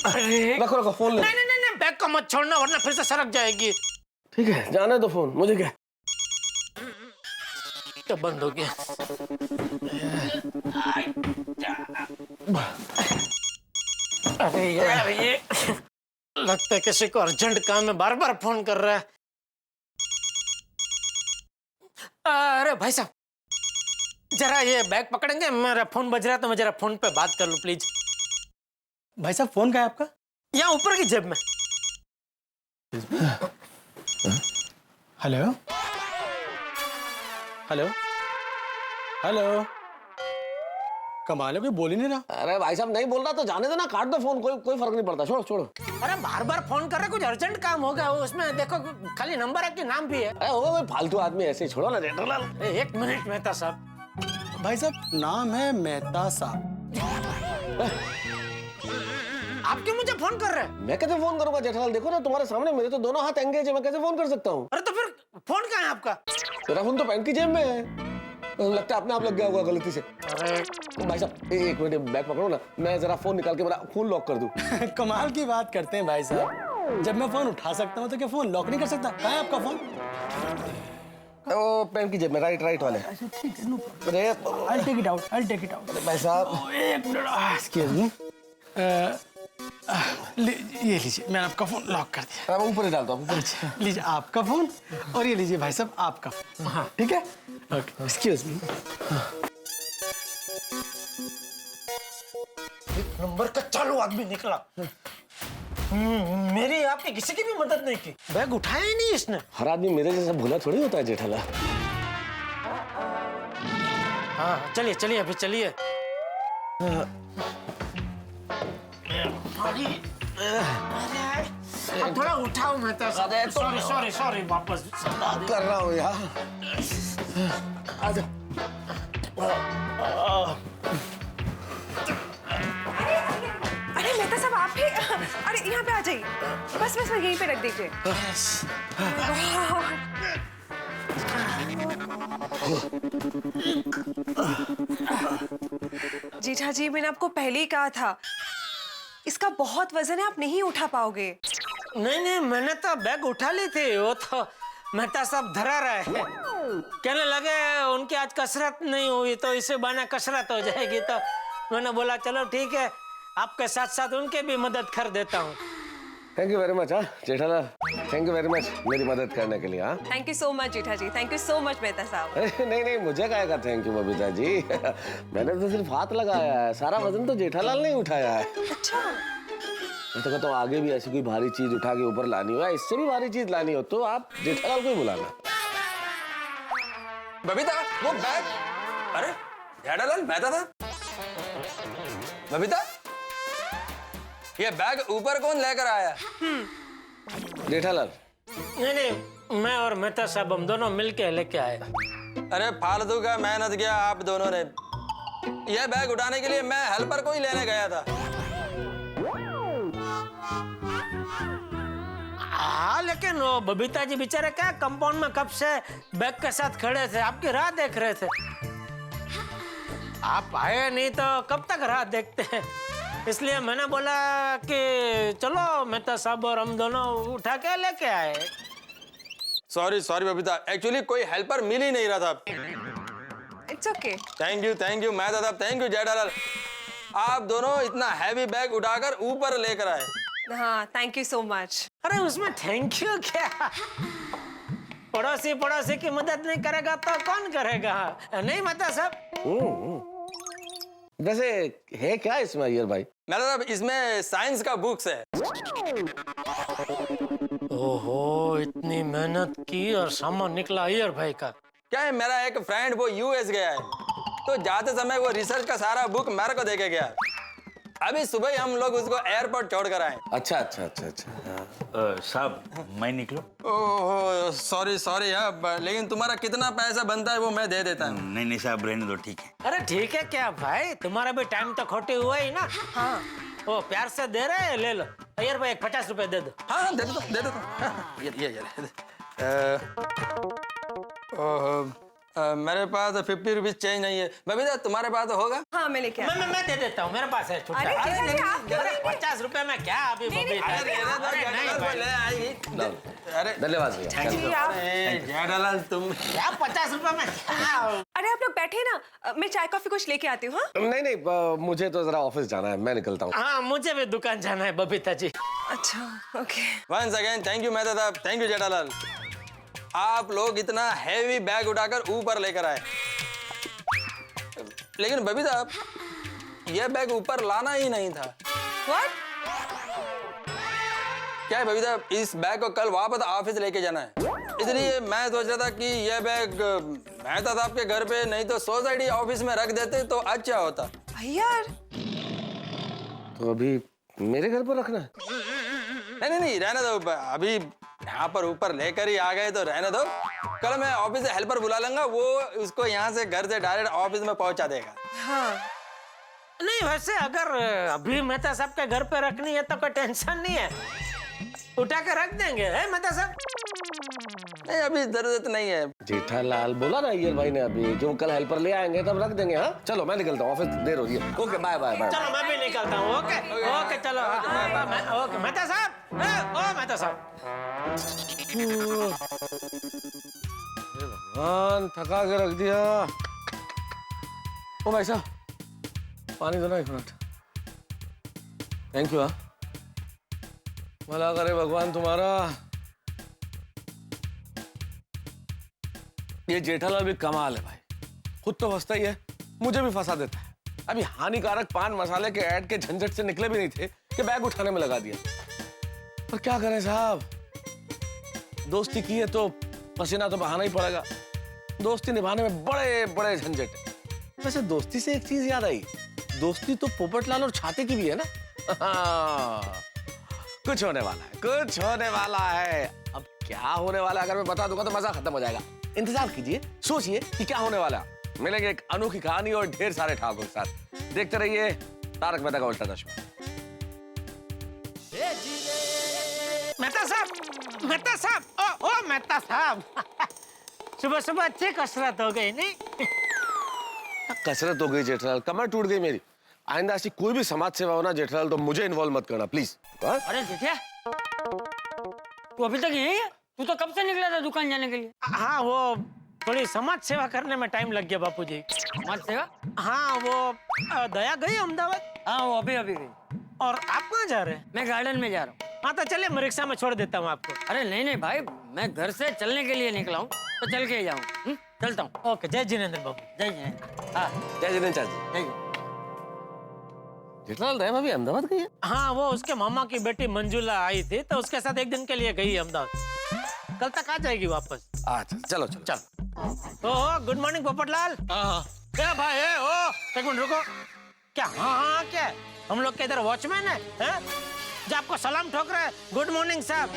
अरे रखो रखो फोन ले। नहीं, बैग को मत छोड़ना वरना फिर से सरक जाएगी। ठीक है, जाने दो फोन, मुझे क्या। तो बंद हो गया। अरे यार ये लगता है किसी को अर्जेंट काम में बार बार फोन कर रहा है। अरे भाई साहब, जरा ये बैग पकड़ेंगे? मेरा फोन बज रहा है तो मैं जरा फोन पे बात कर लूं प्लीज। भाई साहब फोन कहाँ है आपका? यहाँ ऊपर की जेब में। हेलो हेलो हेलो, कमाल है, कोई बोल ही नहीं रहा। अरे भाई साहब नहीं बोल रहा तो जाने दो ना, काट दो फोन, कोई फर्क नहीं पड़ता, छोड़ो छोड़ो। अरे बार बार फोन कर रहे, कुछ अर्जेंट काम होगा उसमें, देखो खाली नंबर है कि नाम भी है। अरे होगा कोई फालतू आदमी, ऐसे ही छोड़ो ना जेठालाल। एक मिनट मेहता साहब। भाई साहब नाम है मेहता साहब। आप क्यों मुझे फोन कर रहे हैं? मैं कैसे फोन करूंगा जेठालाल? देखो ना तुम्हारे सामने, मेरे तो दोनों हाथ एंगेज है, मैं कैसे फोन कर सकता हूँ? अरे तो फिर फोन कहाँ है आपका? तेरा फोन तो पैंट की जेब में है, लगता है अपने आप लग गया होगा गलती से। अरे भाई साहब एक मिनट बैग पकड़ो ना, मैं जरा फोन निकाल के मेरा फोन लॉक कर दूं। कमाल की बात करते हैं भाई साहब, जब मैं फोन उठा सकता हूँ तो क्या फोन लॉक नहीं कर सकता? कहाँ है आपका फोन? वो पैंट की जेब में, राइट वाले। ठीक है, नो अरे I'll take it out, I'll take it out। भाई साहब एक मिनट, एक्सक्यूज मी। ये लीजिए, मैंने आपका फोन लॉक कर दिया। मैं ऊपर ही डालता हूँ। अच्छा, लीजिए आपका फोन और ये लीजिए भाई साहब आपका फोन। हाँ ठीक है, ओके, एक्सक्यूज मी। नंबर का चालू आदमी निकला। मेरी आपने किसी की भी मदद नहीं की, बैग उठाया ही नहीं इसने। हर आदमी मेरे जैसा भोला थोड़ी होता है जेठालाल। हाँ चलिए चलिए अभी चलिए। अब थोड़ा उठाओ मेहता साहब। सॉरी वापस कर रहा हूँ यार। आजा। अरे मेहता साहब आप ही, अरे यहाँ पे आ जाइए, बस यहीं पे रख दीजिए। जीठा जी मैंने आपको पहले ही कहा था, इसका बहुत वजन है, आप नहीं उठा पाओगे। नहीं मैंने तो बैग उठा ली थी, वो तो मेहता साहब धरा रहे हैं। कहने लगे उनकी आज कसरत नहीं हुई तो इसे बहाने कसरत हो जाएगी, तो मैंने बोला चलो ठीक है, आपके साथ साथ उनके भी मदद कर देता हूँ। Thank you very much. हाँ Jethalal, thank you very much मेरी मदद करने के लिए। हाँ thank you so much Jetha ji, thank you so much Mehta साहब। नहीं मुझे क्या का थैंक यू बबीता जी। मैंने तो सिर्फ हाथ लगाया है, सारा वजन तो जेठालाल ने उठाया है। अच्छा, मैं तो कहता हूँ आगे भी ऐसी कोई भारी चीज उठा के ऊपर लानी हो, इससे भी भारी चीज लानी हो तो आप जेठालाल को ही बुलाना। बबीता वो बैग, अरे जेठालाल मेहता था। बबीता ये बैग ऊपर कौन लेकर आया? जेठालाल नहीं मैं और मेहता साहब हम दोनों मिलके लेके आए। अरे फालतू का मेहनत किया आप दोनों ने। यह बैग उठाने के लिए मैं हेल्पर को ही लेने गया था। हाँ लेकिन वो बबीता जी बेचारे क्या कंपाउंड में कब से बैग के साथ खड़े थे, आपकी राह देख रहे थे। आप आए नहीं तो कब तक राह देखते हैं, इसलिए मैंने बोला कि चलो मेहता साहब और हम दोनों उठा के लेके आए। सॉरी बबीता, एक्चुअली कोई हेल्पर मिल ही नहीं रहा था। It's okay. Thank you Mehta साहब, थैंक यू जेठालाल, आप दोनों इतना हैवी बैग उठाकर ऊपर लेकर आए। हाँ थैंक यू सो मच। अरे उसमें थैंक यू क्या, पड़ोसी की मदद नहीं करेगा तो कौन करेगा? नहीं मेहता साहब। वैसे है क्या इसमें अय्यर भाई? मेहता साहब इसमें साइंस का बुक्स है। ओहो, इतनी मेहनत की और सामान निकला अय्यर भाई का। क्या है, मेरा एक फ्रेंड वो यूएस गया है, तो जाते समय वो रिसर्च का सारा बुक मेरे को देके गया। अभी सुबह ही हम लोग उसको एयरपोर्ट छोड़ कर आए। अच्छा अच्छा अच्छा अच्छा। साहब मैं निकलूं? ओहो सॉरी सॉरी है, लेकिन तुम्हारा कितना पैसा बनता है वो मैं दे देता हूँ। नहीं नहीं साहब रहने दो, ठीक है। अरे ठीक है क्या भाई, तुम्हारा भी टाइम तो खोटे हुआ ही ना। हाँ वो प्यार से दे रहे हैं, ले लो। अय्यर भाई 50 रुपए दे दो। हाँ दे दो दे दो। मेरे पास 50 रुपीज चेंज नहीं है। बबीता तुम्हारे पास होगा? हाँ मैं लेके आती हूँ। मैं दे देता हूँ, मेरे पास है छुट्टा। अरे जीजा जी, आप क्यों अरे लेंगे? 50 रुपए में क्या अभी बबीता? ले आएगी। अरे धन्यवाद भैया। जी आप जेठालाल तुम क्या 50 रुपए में क्या? अरे आप लोग बैठे ना, मैं चाय कॉफी कुछ लेके आती हूँ। हाँ नहीं नहीं, मुझे तो जरा ऑफिस जाना है, मैं निकलता हूँ। हाँ मुझे भी दुकान जाना है बबीता जी। अच्छा okay. Once again thank you Mehta साहब, थैंक यू जेठालाल। आप लोग इतना हैवी बैग उठाकर ऊपर लेकर आए, लेकिन बबीता यह बैग ऊपर लाना ही नहीं था। व्हाट? क्या है बबीता, इस बैग को कल वापस ऑफिस लेके जाना है, इसलिए मैं सोच रहा था कि यह बैग मेहता साहब के घर पे नहीं तो सोसाइटी ऑफिस में रख देते तो अच्छा होता। यार तो अभी मेरे घर पर रखना है? नहीं नहीं रहने दो, अभी यहाँ पर ऊपर लेकर ही आ गए तो रहने दो। कल मैं ऑफिस से हेल्पर बुला लूंगा, वो उसको यहाँ से घर से डायरेक्ट ऑफिस में पहुँचा देगा। हाँ नहीं वैसे अगर अभी मेहता साहब के घर पे रखनी है तो कोई टेंशन नहीं है, उठा के रख देंगे। है मेहता साहब? नहीं अभी जरूरत नहीं है। जेठालाल बोला ना अय्यर भाई ने अभी कि वो कल हेल्पर ले आएंगे तब रख देंगे। हाँ चलो मैं निकलता हूँ, ऑफिस देर हो रही है। Okay bye bye bye. चलो मैं भी निकलता हूँ। ओके ओके चलो। ओके मेहता साहब, ओ मेहता साहब। भगवान थका के रख दिया। ओ भाई साहब पानी दो ना 1 मिनट। Thank you. हाँ भला करे भगवान तुम्हारा। ये जेठालाल भी कमाल है भाई, खुद तो फंसता ही है, मुझे भी फंसा देता है। अभी हानिकारक पान मसाले के ऐड के झंझट से निकले भी नहीं थे कि बैग उठाने में लगा दिया। पर क्या करें साहब, दोस्ती की है तो पसीना तो बहाना ही पड़ेगा। दोस्ती निभाने में बड़े बड़े झंझट है। वैसे दोस्ती से एक चीज याद आई, दोस्ती तो पोपटलाल और छाते की भी है ना। कुछ होने वाला है, कुछ होने वाला है। अब क्या होने वाला है अगर मैं बता दूंगा तो मजा खत्म हो जाएगा। इंतजार कीजिए, सोचिए कि क्या होने वाला है। मिलेंगे एक अनोखी कहानी और ढेर सारे ठाकुर के साथ। देखते रहिए तारक मेहता का उल्टा चश्मा। मेहता साहब, मेहता साहब, ओ मेहता साहब। सुबह सुबह अच्छी कसरत हो गई नहीं? कसरत हो गई जेठालाल, कमर टूट गई मेरी। आइंदा ऐसी कोई भी समाज सेवा हो ना जेठालाल तो मुझे इन्वॉल्व मत करना प्लीज। अरे जेठिया तू अभी तक यही है? तू तो कब से निकला था दुकान जाने के लिए? हाँ वो थोड़ी समाज सेवा करने में टाइम लग गया बापूजी। समाज सेवा? हाँ वो दया गई अहमदाबाद। हाँ वो अभी गई। और आप कहाँ जा रहे हैं? मैं गार्डन में जा रहा हूँ। हाँ तो चलिए मैं रिक्शा में छोड़ देता हूँ आपको। अरे नहीं नहीं भाई, मैं घर से चलने के लिए निकला हूँ तो चल के ही जाऊँ। चलता हूँ। ओके जय जिनेंद्र बाबू। जय जिनेंद्र। हाँ जय जिनेंद्र चाचा। जय। जेठालाल रहे भाभी अहमदाबाद गई है? हाँ वो उसके मामा की बेटी मंजुला आई थी तो उसके साथ एक दिन के लिए गई अहमदाबाद, कल तक आ जाएगी वापस। अच्छा चलो चलो चल। Oh good morning Popatlal. क्या भाई है? ओ एक मिनट रुको। क्या हाँ हाँ क्या है? हम लोग के इधर वॉचमैन है जो आपको सलाम ठोक रहे हैं गुड मॉर्निंग साहब,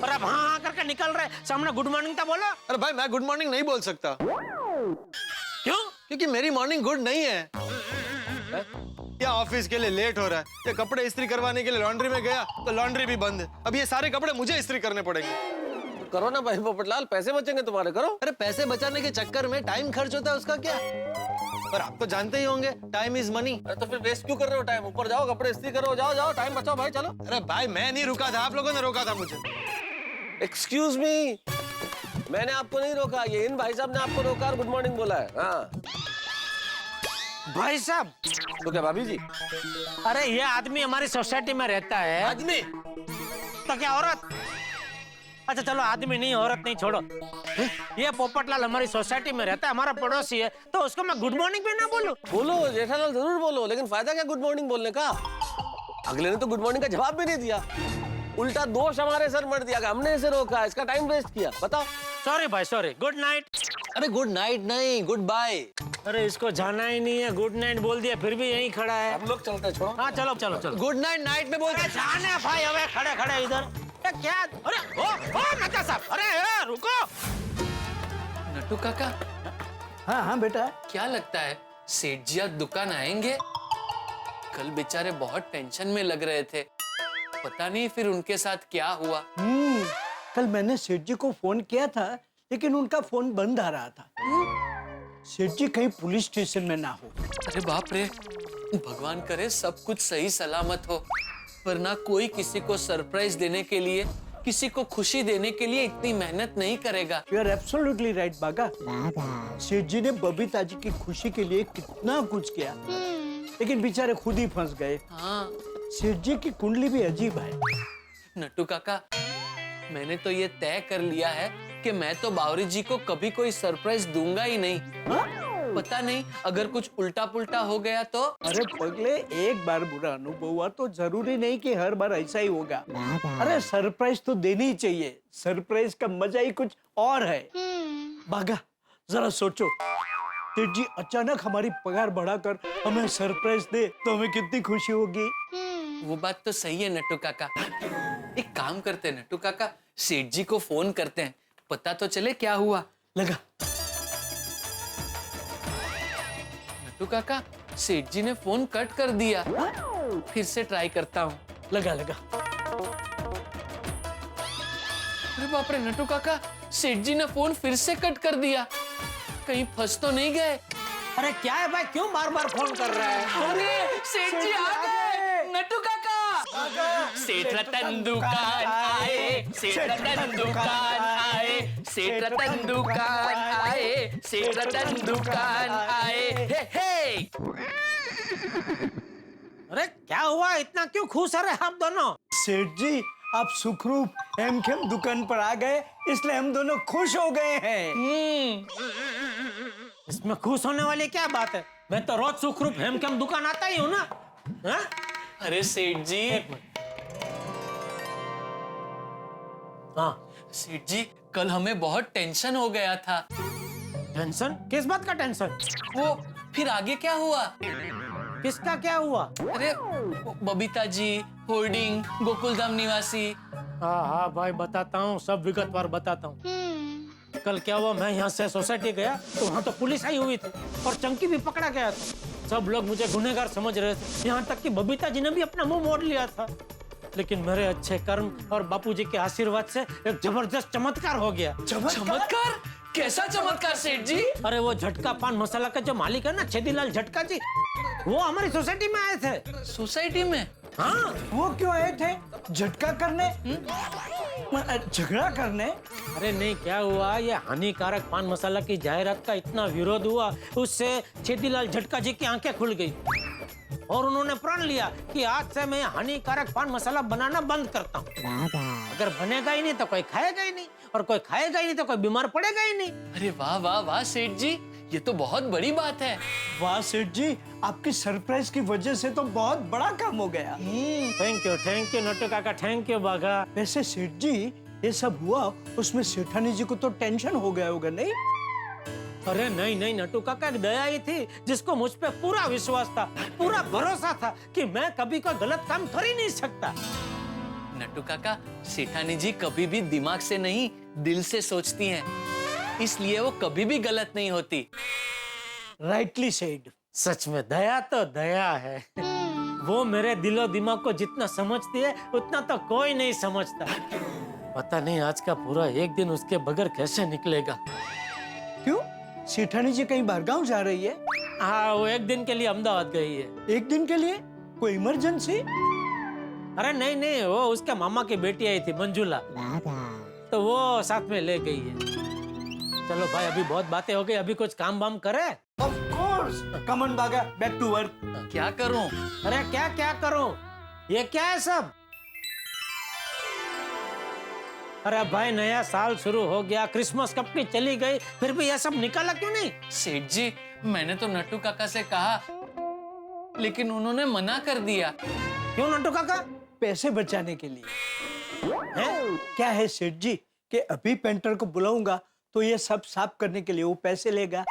और अब हाँ हाँ करके निकल रहे सामने गुड मॉर्निंग तो बोलो। अरे भाई मैं गुड मॉर्निंग नहीं बोल सकता। क्यों? क्योंकि मेरी मॉर्निंग गुड नहीं है। या ऑफिस के लिए लेट हो रहा है, या कपड़े इस्त्री करवाने के लिए लॉन्ड्री में गया तो लॉन्ड्री भी बंद है। अब ये सारे कपड़े मुझे इस्त्री करने पड़ेंगे। करो ना भाई पोपटलाल, पैसे बचेंगे तुम्हारे, करो। अरे पैसे बचाने के चक्कर में टाइम खर्च होता है, उसका क्या? पर आप तो जानते ही होंगे टाइम इज मनी। अरे तो फिर वेस्ट क्यों कर रहे हो टाइम? ऊपर जाओ कपड़े इस्त्री करो, जाओ जाओ टाइम बचाओ भाई चलो। अरे भाई मैं नहीं रुका था, आप लोगों ने रोका था मुझे। एक्सक्यूज मी, मैंने आपको नहीं रोका, ये इन भाई साहब ने आपको रोका और गुड मॉर्निंग बोला है। हाँ भाई साहब। तो क्या भाभी जी? अरे ये आदमी हमारी सोसाइटी में रहता है। आदमी? तो क्या औरत? अच्छा चलो आदमी नहीं औरत नहीं छोड़ो। ये पोपटलाल हमारी सोसाइटी में रहता है, हमारा पड़ोसी है, तो उसको मैं गुड मॉर्निंग भी ना बोलूं? बोलो जेठालाल जरूर बोलो, लेकिन फायदा क्या गुड मॉर्निंग बोलने का? अगले ने तो गुड मॉर्निंग का जवाब भी नहीं दिया। उल्टा दोष हमारे सर मर दिया, हमने इसे रोका, इसका टाइम वेस्ट किया। बताओ। सॉरी भाई सॉरी। Good night. अरे गुड नाइट नहीं, गुड बाय। अरे इसको जाना ही नहीं है, गुड नाइट बोल दिया फिर भी यहीं खड़ा है। हम लोग चलते हैं, छोड़ो। हाँ चलो चलो चलो। गुड नाइट नाइट में बोल। जाने भाई, अबे खड़े खड़े इधर क्या? अरे ओ नक्का साहब, अरे रुको। नट्टू काका। हाँ हाँ बेटा। क्या लगता है सेठ जी आज दुकान आएंगे? कल बेचारे बहुत टेंशन में लग रहे थे, पता नहीं फिर उनके साथ क्या हुआ। कल मैंने सेठ जी को फोन किया था, लेकिन उनका फोन बंद आ रहा था। सेठ जी कहीं पुलिस स्टेशन में ना हो। अरे बाप रे, भगवान करे सब कुछ सही सलामत हो, वरना कोई किसी को सरप्राइज देने के लिए, किसी को खुशी देने के लिए इतनी मेहनत नहीं करेगा। यू आर एब्सोल्युटली राइट बागा। सेठ जी ने बबीता जी की खुशी के लिए कितना कुछ किया, लेकिन बेचारे खुद ही फंस गए। हाँ। सेठ जी की कुंडली भी अजीब है। नट्टू काका, मैंने तो ये तय कर लिया है कि मैं तो बावरी जी को कभी कोई सरप्राइज दूंगा ही नहीं। पता नहीं अगर कुछ उल्टा पुल्टा हो गया तो। अरे पगले, एक बार बुरा अनुभव हुआ तो जरूरी नहीं कि हर बार ऐसा ही होगा। अरे सरप्राइज तो देनी ही चाहिए, सरप्राइज का मजा ही कुछ और है। बागा, जरा सोचो, सेठ जी अचानक हमारी पगार बढ़ाकर हमें सरप्राइज दे तो हमें कितनी खुशी होगी। वो बात तो सही है नट्टू काका। एक काम करते हैं नट्टू काका, सेठ जी को फोन करते हैं, पता तो चले क्या हुआ। लगा। नट्टू काका, सेठ जी ने फोन कट कर दिया, फिर से ट्राई करता हूँ। लगा लगा। अरे बाप रे नट्टू काका, सेठ जी ने फोन फिर से कट कर दिया, कहीं फंस तो नहीं गए? अरे क्या है भाई, क्यों बार बार फोन कर रहा है? अरे सेठ जी आ गए। नट्टू काका, सेठ रतन दुकान आए, सेठ रतन दुकान आए, सेठ रतन दुकान आए, सेठ रतन दुकान आए। हे हे। अरे क्या हुआ, इतना क्यों खुश है आप दोनों? सेठ जी, आप सुखरूप हेमखेम दुकान पर आ गए, इसलिए हम दोनों खुश हो गए हैं। इसमें खुश होने वाली क्या बात है? मैं तो रोज सुखरूप हेमखेम दुकान आता ही हूँ ना। हा? अरे सेठ जी, हाँ सेठ जी, कल हमें बहुत टेंशन हो गया था। टेंशन? किस बात का टेंशन? वो फिर आगे क्या हुआ? किसका क्या हुआ? अरे बबीता जी, होर्डिंग, गोकुलधाम निवासी। हाँ हाँ भाई, बताता हूँ, सब विगतवार बताता हूँ। कल क्या हुआ, मैं यहाँ से सोसाइटी गया तो वहाँ तो पुलिस आई हुई थी और चंकी भी पकड़ा गया था। सब लोग मुझे गुनहगार समझ रहे थे, यहाँ तक कि बबीता जी ने भी अपना मुंह मोड़ लिया था। लेकिन मेरे अच्छे कर्म और बापूजी के आशीर्वाद से एक जबरदस्त चमत्कार हो गया। चमत्कार? कैसा चमत्कार सेठ जी? अरे वो झटका पान मसाला का जो मालिक है ना, छेदीलाल झटका जी, वो हमारी सोसाइटी में आए थे। सोसाइटी में? हाँ। वो क्यों आए थे? झटका करने? झगड़ा करने? अरे नहीं, क्या हुआ, ये हानिकारक पान मसाला की जाहिरात का इतना विरोध हुआ, उससे छेदीलाल झटका जी की आंखें खुल गई और उन्होंने प्रण लिया कि आज से मैं हानिकारक पान मसाला बनाना बंद करता हूँ। अगर बनेगा ही नहीं तो कोई खाएगा ही नहीं, और कोई खाएगा ही नहीं तो कोई बीमार पड़ेगा ही नहीं। अरे वाह वाह वाह सेठ जी, ये तो बहुत बड़ी बात है। वाह सेठ जी, आपकी सरप्राइज की वजह से तो बहुत बड़ा काम हो गया। थैंक यू नट्टू काका, थैंक यू बाघा। वैसे सेठ जी, ये सब हुआ उसमें सेठानी जी को तो टेंशन हो गया होगा नहीं? अरे नहीं नहीं नट्टू काका, एक दया ही थी जिसको मुझ पे पूरा विश्वास था, पूरा भरोसा था कि मैं कभी कोई गलत काम कर ही नहीं सकता। नट्टू काका, सेठानी जी कभी भी दिमाग से नहीं, दिल से सोचती हैं, इसलिए वो कभी भी गलत नहीं होती। Rightly said. सच में दया तो दया है। वो मेरे दिलो दिमाग को जितना समझती है उतना तो कोई नहीं समझता। पता नहीं आज का पूरा एक दिन उसके बगैर कैसे निकलेगा। क्यों? सेठानी जी कहीं बाहर गांव जा रही है? हाँ, वो एक दिन के लिए अहमदाबाद गई है। एक दिन के लिए? कोई इमरजेंसी? अरे नहीं नहीं, वो उसके मामा की बेटी आई थी मंजुला, तो वो साथ में ले गई है। चलो भाई, अभी बहुत बातें हो गई, अभी कुछ काम वाम करे। Of course, come on बागा, back to work। क्या करूं? अरे क्या क्या करूं? ये क्या है सब? अरे भाई, नया साल शुरू हो गया, क्रिसमस कब की चली गई, फिर भी ये सब निकाला क्यों नहीं? सेठ जी, मैंने तो नट्टू काका से कहा, लेकिन उन्होंने मना कर दिया। क्यों नट्टू काका? पैसे बचाने के लिए। हैं? क्या है सेठ जी कि अभी पेंटर को बुलाऊंगा तो ये सब साफ करने के लिए वो पैसे लेगा।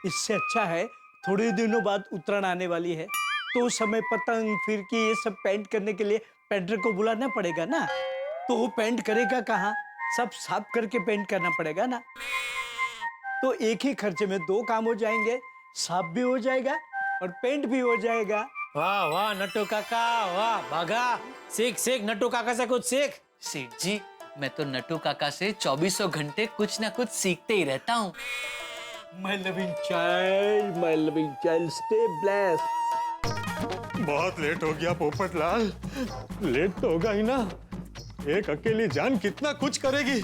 इससे अच्छा है थोड़े दिनों बाद उत्तरायण आने वाली है तो उस समय पतंग फिरकी ये सब पेंट करने के लिए पेंटर को बुलाना पड़ेगा ना। तो वो पेंट करेगा कहाँ, सब साफ करके पेंट करना पड़ेगा ना। तो एक ही खर्चे में दो काम हो जाएंगे, साफ भी हो जाएगा और पेंट भी हो जाएगा। वाह वाह नट्टू काका, वाह भागा, सीख सीख नट्टू काका से कुछ सीख। सेठ जी, मैं तो नट्टू काका से 24 घंटे कुछ ना कुछ सीखते ही रहता हूँ। My loving child, stay blessed. बहुत लेट हो गया पोपटलाल। लेट तो होगा ही ना, एक अकेली जान कितना कुछ करेगी।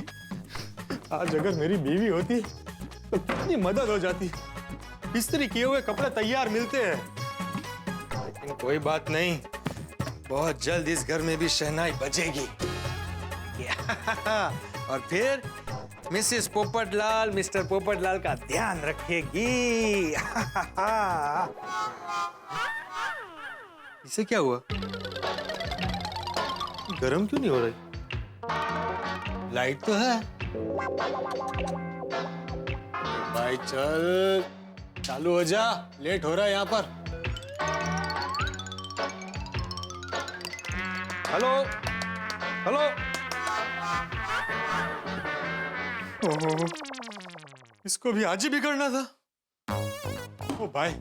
आज अगर मेरी बीवी होती तो कितनी मदद हो जाती। इस्त्री किए हुए कपड़े तैयार मिलते हैं। लेकिन कोई बात नहीं, बहुत जल्द इस घर में भी शहनाई बजेगी। और फिर मिसेस पोपटलाल मिस्टर पोपटलाल का ध्यान रखेगी। इसे क्या हुआ? गरम क्यों नहीं हो रही? लाइट तो है। भाई चल, चालू हो जा, लेट हो रहा है यहाँ पर। Hello hello. ओहो, इसको भी आज ही बिगड़ना था। ओ भाई,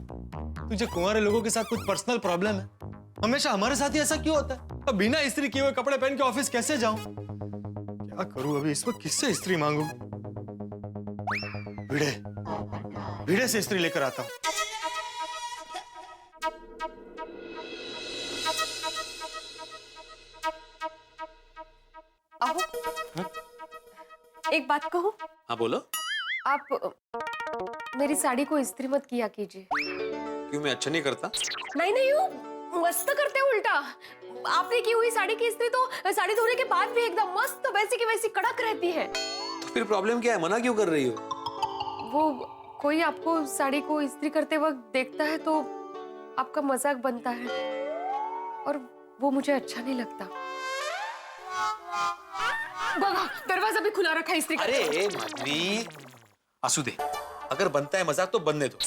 तुझे कुंवारे लोगों के साथ कुछ पर्सनल प्रॉब्लम है? हमेशा हमारे साथ ही ऐसा क्यों होता है? अब बिना इस्त्री किए हुए कपड़े पहन के ऑफिस कैसे जाऊं? क्या करूं अभी? इस वक्त किससे इस्त्री मांगू? भिड़े से इस्त्री लेकर आता हूं। आओ, एक बात कहूं? हाँ बोलो। आप मेरी साड़ी को इस्त्री मत किया कीजिए। क्यों, मैं अच्छा नहीं करता? नहीं नहीं, वो मस्त करते हो उल्टा। आपने की हुई साड़ी की इस्त्री तो साड़ी धोने के बाद भी एकदम मस्त तो वैसी की वैसी कड़क रहती है। तो फिर प्रॉब्लम क्या है? मना क्यों कर रही हो? वो कोई आपको साड़ी को इस्त्री करते वक्त देखता है तो आपका मजाक बनता है और वो मुझे अच्छा नहीं लगता। दरवाजा भी खुला रखा है इस्त्री करते वक्त। अरे माधवी, आंसू दे। अगर बनता है मजाक तो बनने दो,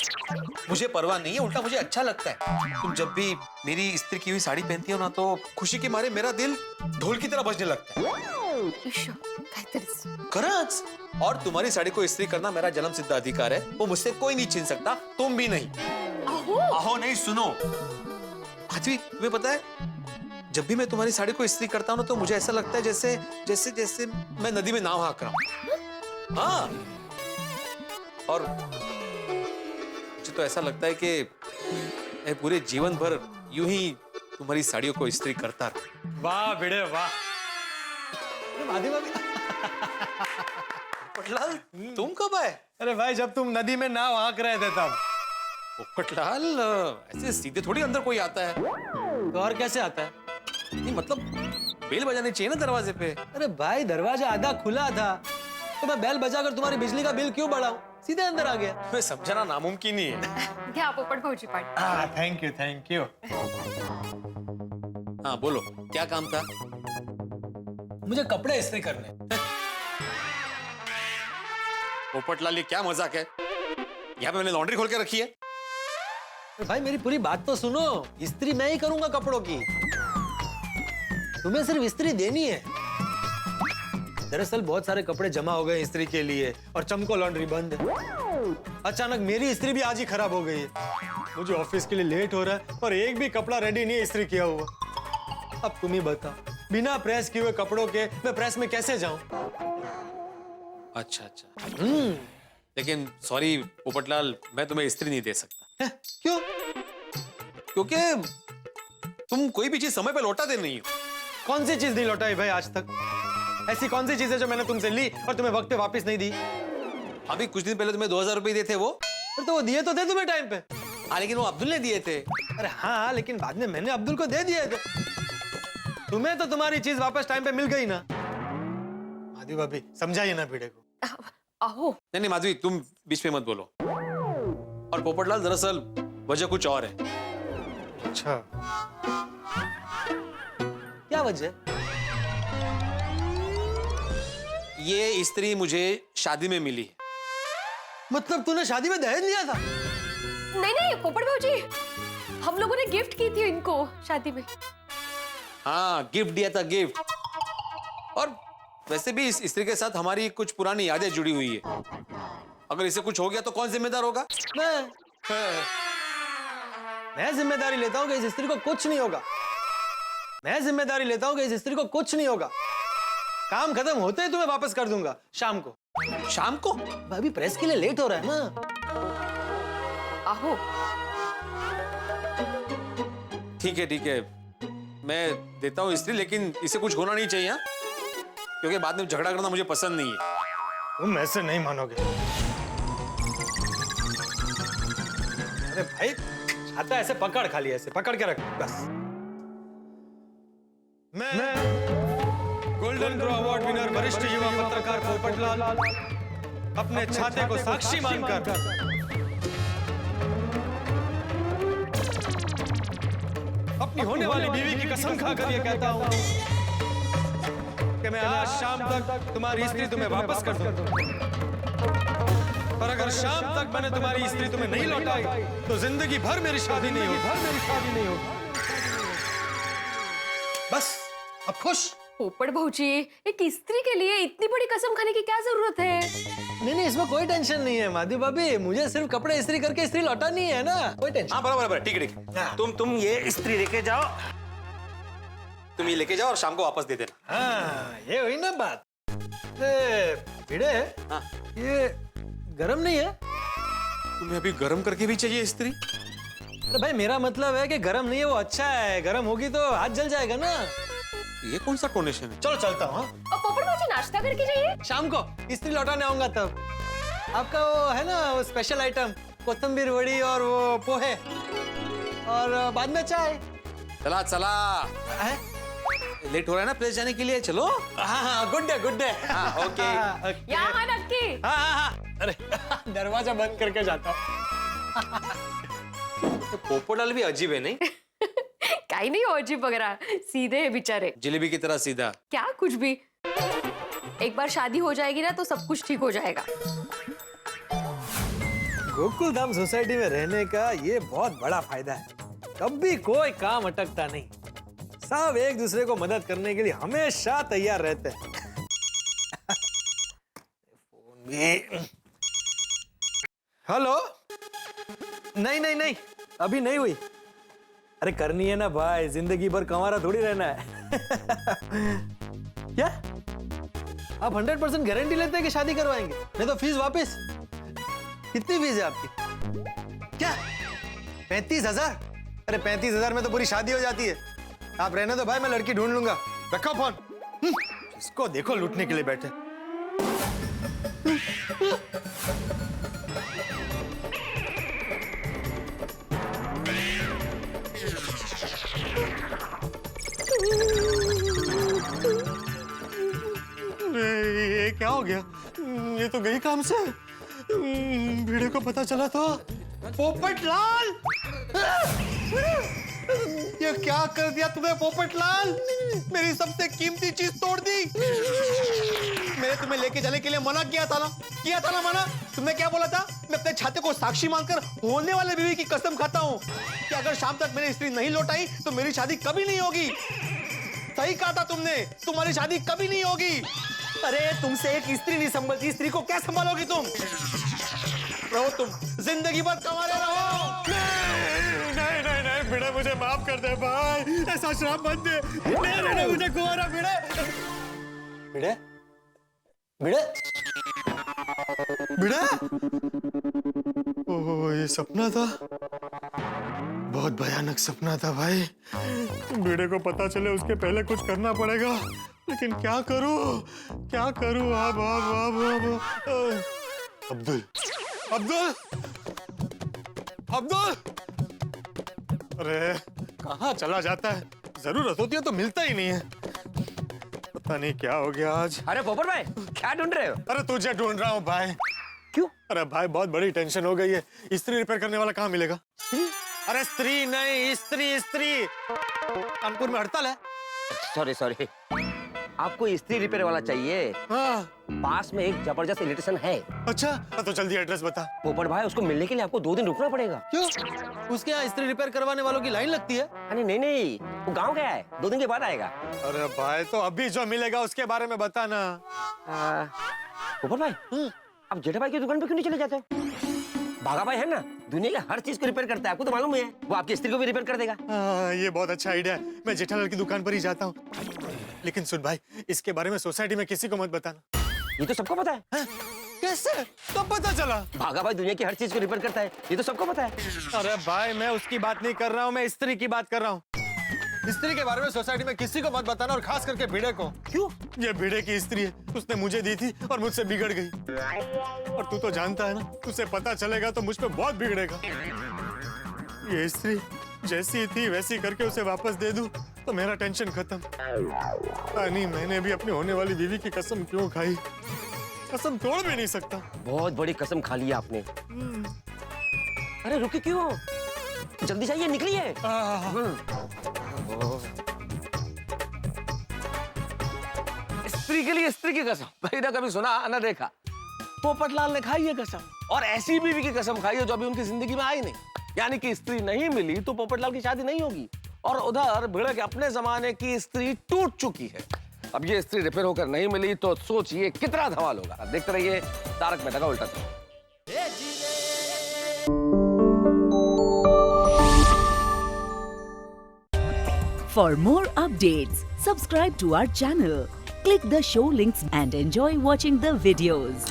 मुझे परवाह नहीं है, उल्टा मुझे अच्छा लगता है। तुम जब भी मेरी इस्त्री की हुई साड़ी पहनती हो ना तो खुशी के मारे मेरा दिल ढोल की तरह बजने लगता है। खरच। और तुम्हारी साड़ी को इस्त्री करना मेरा जन्म सिद्ध अधिकार है, वो मुझसे कोई नहीं छीन सकता, तुम भी नहीं। आहो नहीं, सुनो माधवी, तुम्हें पता है जब भी मैं तुम्हारी साड़ी को इस्त्री करता हूँ ना तो मुझे ऐसा लगता है जैसे जैसे जैसे मैं नदी में नाव हाँक रहा हूँ। हाँ, और मुझे तो ऐसा लगता है कि मैं पूरे जीवन भर यूं ही तुम्हारी साड़ियों को इस्त्री करता रहा। वाह बेड़े वाह। पोपटलाल, तुम कब आए? अरे भाई, जब तुम नदी में नाव हाँक रहे थे तब। पोपटलाल, ऐसे सीधे थोड़ी अंदर कोई आता है। तो और कैसे आता है? नहीं मतलब बेल बजानी चाहिए ना दरवाजे पे। अरे भाई, दरवाजा आधा खुला था तो मैं बेल बजाकर तुम्हारी बिजली का बिल क्यों बढ़ाऊं? सीधे अंदर आ गया। मैं समझना नामुमकिन ही है। क्या पोपट भौजी party. Thank you thank you. हाँ बोलो, क्या काम था? मुझे कपड़े इस्त्री करने। पोपटलाल, ये क्या मजाक है? यहाँ पे मैंने लॉन्ड्री खोल के रखी है। भाई मेरी पूरी बात तो सुनो। इस्त्री मैं ही करूंगा कपड़ों की, तुम्हें सिर्फ इस्त्री देनी है। दरअसल बहुत सारे कपड़े जमा हो गए इस्त्री के लिए और चमको लॉन्ड्री बंद है। अचानक मेरी इस्त्री भी आज ही खराब हो गई है। मुझे ऑफिस के लिए लेट हो रहा है और एक भी कपड़ा रेडी नहीं है इस्त्री किया हुआ। अब तुम ही बताओ, बिना प्रेस किए हुए कपड़ों के मैं प्रेस में कैसे जाऊं? अच्छा अच्छा। लेकिन सॉरी पोपटलाल, मैं तुम्हें इस्त्री नहीं दे सकता। क्यों? क्योंकि तुम कोई भी चीज समय पे लौटाते नहीं हो। कौन सी चीज नहीं लौटाई भाई आज तक? ऐसी कौन सी चीज है जो मैंने तुमसे ली और तुम्हें वक्त पे वापस नहीं दी? अभी कुछ दिन पहले तुम्हें 2000 रुपए दिए थे वो। तो वो दिए तो थे तुम्हें टाइम पे। हाँ, लेकिन वो अब्दुल ने दिए थे। अरे हाँ, लेकिन बाद में मैंने अब्दुल को दे दिए थे। तुम्हें तो तुम्हारी चीज वापस टाइम पे मिल गई ना। माधवी भाभी, समझाइए ना भिड़े को। आहो। नहीं नहीं माधवी, तुम बीच में मत बोलो। और पोपटलाल, दरअसल वजह कुछ और है। अच्छा, क्या वजह? ये स्त्री मुझे शादी में मिली। मतलब तूने शादी में दहेज लिया था? नहीं नहीं पोपट भाजी, हम लोगों ने गिफ्ट की थी इनको शादी में। हाँ, गिफ्ट दिया था, गिफ्ट। और वैसे भी इस स्त्री के साथ हमारी कुछ पुरानी यादें जुड़ी हुई है। अगर इसे कुछ हो गया तो कौन जिम्मेदार होगा? मैं जिम्मेदारी लेता हूँ कि इस स्त्री को कुछ नहीं होगा। मैं जिम्मेदारी लेता हूँ कि इस स्त्री को कुछ नहीं होगा। काम खत्म होते ही तुम्हें वापस कर दूंगा शाम को। शाम को? अभी प्रेस के लिए लेट हो रहा है ना। आहो। ठीक है, मैं देता हूँ स्त्री, लेकिन इसे कुछ होना नहीं चाहिए, क्योंकि बाद में झगड़ा करना मुझे पसंद नहीं है। तुम ऐसे नहीं मानोगे। अरे भाई, छाता ऐसे पकड़, खाली ऐसे पकड़ के रख बस। मैं गोल्डन ग्रो अवार्ड विनर वरिष्ठ युवा पत्रकार पोपटलाल अपने छाते को साक्षी मानकर अपनी होने वाली बीवी की कसम खाकर यह कहता हूं कि मैं आज शाम तक तुम्हारी स्त्री तुम्हें वापस कर दूंगा। पर अगर शाम तक मैंने तुम्हारी स्त्री तुम्हें नहीं लौटाई तो जिंदगी भर मेरी शादी नहीं होगी। बस अब खुश? पोपट भाजी, एक स्त्री के लिए इतनी बड़ी कसम खाने की क्या जरूरत है? नहीं, इसमें कोई टेंशन नहीं है माधु भाभी, मुझे सिर्फ कपड़े इस्त्री करके स्त्री लौटानी है ना, कोई टेंशन। हाँ बराबर, ठीक है। तुम ये स्त्री लेके जाओ, तुम ये लेके जाओ और शाम को वापस दे देना। हाँ, ये हुई ना बात। भिड़े, हाँ। ये गरम नहीं है? तुम्हें अभी गरम करके भी चाहिए स्त्री? अरे भाई, मेरा मतलब है कि गरम नहीं है वो अच्छा है, गरम होगी तो हाथ जल जाएगा ना। ये कौन सा टोनेशन है? चलो चलता हूँ। और पोपट भाजी नाश्ता करके जाइए। शाम को स्त्री लौटाने आऊंगा तब। आपका वो है ना वो स्पेशल आइटम, कोथिंबीर वड़ी और वो पोहे, और बाद में चाय। चला लेट हो रहा है ना प्लेस जाने के लिए, चलो। हाँ, गुड डे। हाँ, ओके। यहाँ नक्की। हाँ। अरे दरवाजा बंद करके जाता हूँ। तो पोपटलाल भी अजीब है नहीं? कहीं नहीं अजीब वगैरह, सीधे है बेचारे, जलेबी की तरह सीधा। क्या कुछ भी। एक बार शादी हो जाएगी ना तो सब कुछ ठीक हो जाएगा। गोकुल धाम सोसाइटी में रहने का ये बहुत बड़ा फायदा है, कभी कोई काम अटकता नहीं, सब एक दूसरे को मदद करने के लिए हमेशा तैयार रहते हैं। फोन भी। हेलो? नहीं, अभी नहीं हुई। अरे करनी है ना भाई, जिंदगी भर कंवारा थोड़ी रहना है। क्या आप 100% गारंटी लेते हैं कि शादी करवाएंगे? नहीं तो फीस वापस। कितनी फीस है आपकी? क्या 35,000? अरे 35,000 में तो पूरी शादी हो जाती है। आप रहने दो भाई, मैं लड़की ढूंढ लूंगा। रखो फोन। इसको देखो लूटने के लिए बैठे। ये क्या हो गया? ये तो गई काम से। भिड़े को पता चला तो पोपटलाल, ये क्या कर दिया तुमने पोपटलाल? मेरी सबसे कीमती चीज तोड़ दी। मैंने तुम्हें लेके जाने के लिए मना किया था ना मना? तुमने क्या बोला था? मैं अपने छाते को साक्षी मानकर होने वाले बीवी की कसम खाता हूँ कि अगर शाम तक मैंने स्त्री नहीं लौटाई तो मेरी शादी कभी नहीं होगी। सही कहा था तुमने, तुम्हारी शादी कभी नहीं होगी। अरे तुमसे एक स्त्री नहीं संभलती, स्त्री को क्या संभालोगी तुम? रहो तुम जिंदगी भर कंवारे रहो। नहीं, भिड़े मुझे माफ कर दे भाई, ऐसा श्राप मत दे। नहीं, मुझे कुंवारा भिड़े। ओह, ये सपना था, बहुत भयानक सपना था भाई। भिड़े को पता चले उसके पहले कुछ करना पड़ेगा, लेकिन क्या करूं? अब अब्दुल, अरे कहाँ चला जाता है? जरूरत होती है तो मिलता ही नहीं है। पता नहीं क्या हो गया आज। अरे पोपट भाई, क्या ढूंढ रहे हो? अरे तुझे ढूंढ रहा हूँ भाई। क्यों? अरे भाई बहुत बड़ी टेंशन हो गई है। स्त्री रिपेयर करने वाला कहाँ मिलेगा? अरे स्त्री नहीं, स्त्री। कानपुर में हड़ताल है। सॉरी, आपको इस्त्री रिपेयर वाला चाहिए? हाँ। पास में एक जबरदस्त इलेक्ट्रिशियन है। अच्छा, तो जल्दी एड्रेस बता। पोपट भाई, उसको मिलने के लिए आपको 2 दिन रुकना पड़ेगा। क्यों? उसके यहाँ इस्त्री रिपेयर करवाने वालों की लाइन लगती है? अरे नहीं नहीं, वो गांव गया है, 2 दिन के बाद आएगा। अरे भाई, तो अभी जो मिलेगा उसके बारे में बता ना। पोपट भाई, आप जेठा भाई की दुकान पे क्यों नहीं चले जाते हो? भागा भाई है ना, दुनिया के हर चीज को रिपेयर करता है, आपको तो मालूम है। वो आपकी स्त्री को भी रिपेयर कर देगा। ये बहुत अच्छा आइडिया है। मैं जेठालाल की दुकान पर ही जाता हूँ। लेकिन सुन भाई, इसके बारे में सोसाइटी में किसी को मत बताना। ये तो सबको पता है। कैसे? कब पता चला? भागा भाई दुनिया की हर चीज को रिपेयर करता है, ये तो सबको पता है। अरे भाई, मैं उसकी बात नहीं कर रहा हूँ, मैं स्त्री की बात कर रहा हूँ। स्त्री के बारे में सोसाइटी में किसी को मत बताना, और खास करके भिड़े को। क्यों? ये भिड़े की स्त्री है, उसने मुझे दी थी और मुझसे बिगड़ गई। और तू तो जानता है ना, उसे पता चलेगा तो मुझ पे बहुत बिगड़ेगा। ये स्त्री जैसी थी वैसी करके उसे वापस दे दूं तो मेरा टेंशन खत्म। नहीं, मैंने भी अपनी होने वाली बीवी की कसम क्यों खाई? कसम तोड़ भी नहीं सकता। बहुत बड़ी कसम खा ली आपने। अरे रुके क्यों? जल्दी जाइए, निकलिए। स्त्री के लिए स्त्री की कसम, भाई ना कभी सुना ना देखा। पोपटलाल ने खाई है कसम, और ऐसी बीवी की कसम खाई है जो अभी उनकी जिंदगी में आई नहीं। यानी कि स्त्री नहीं मिली तो पोपटलाल की शादी नहीं होगी। और उधर भिड़े के अपने जमाने की स्त्री टूट चुकी है। अब ये स्त्री रिपेयर होकर नहीं मिली तो सोचिए कितना धमाल होगा। देखते रहिए तारक मेहता का उल्टा चश्मा। For more updates, subscribe to our channel, click the show links and enjoy watching the videos.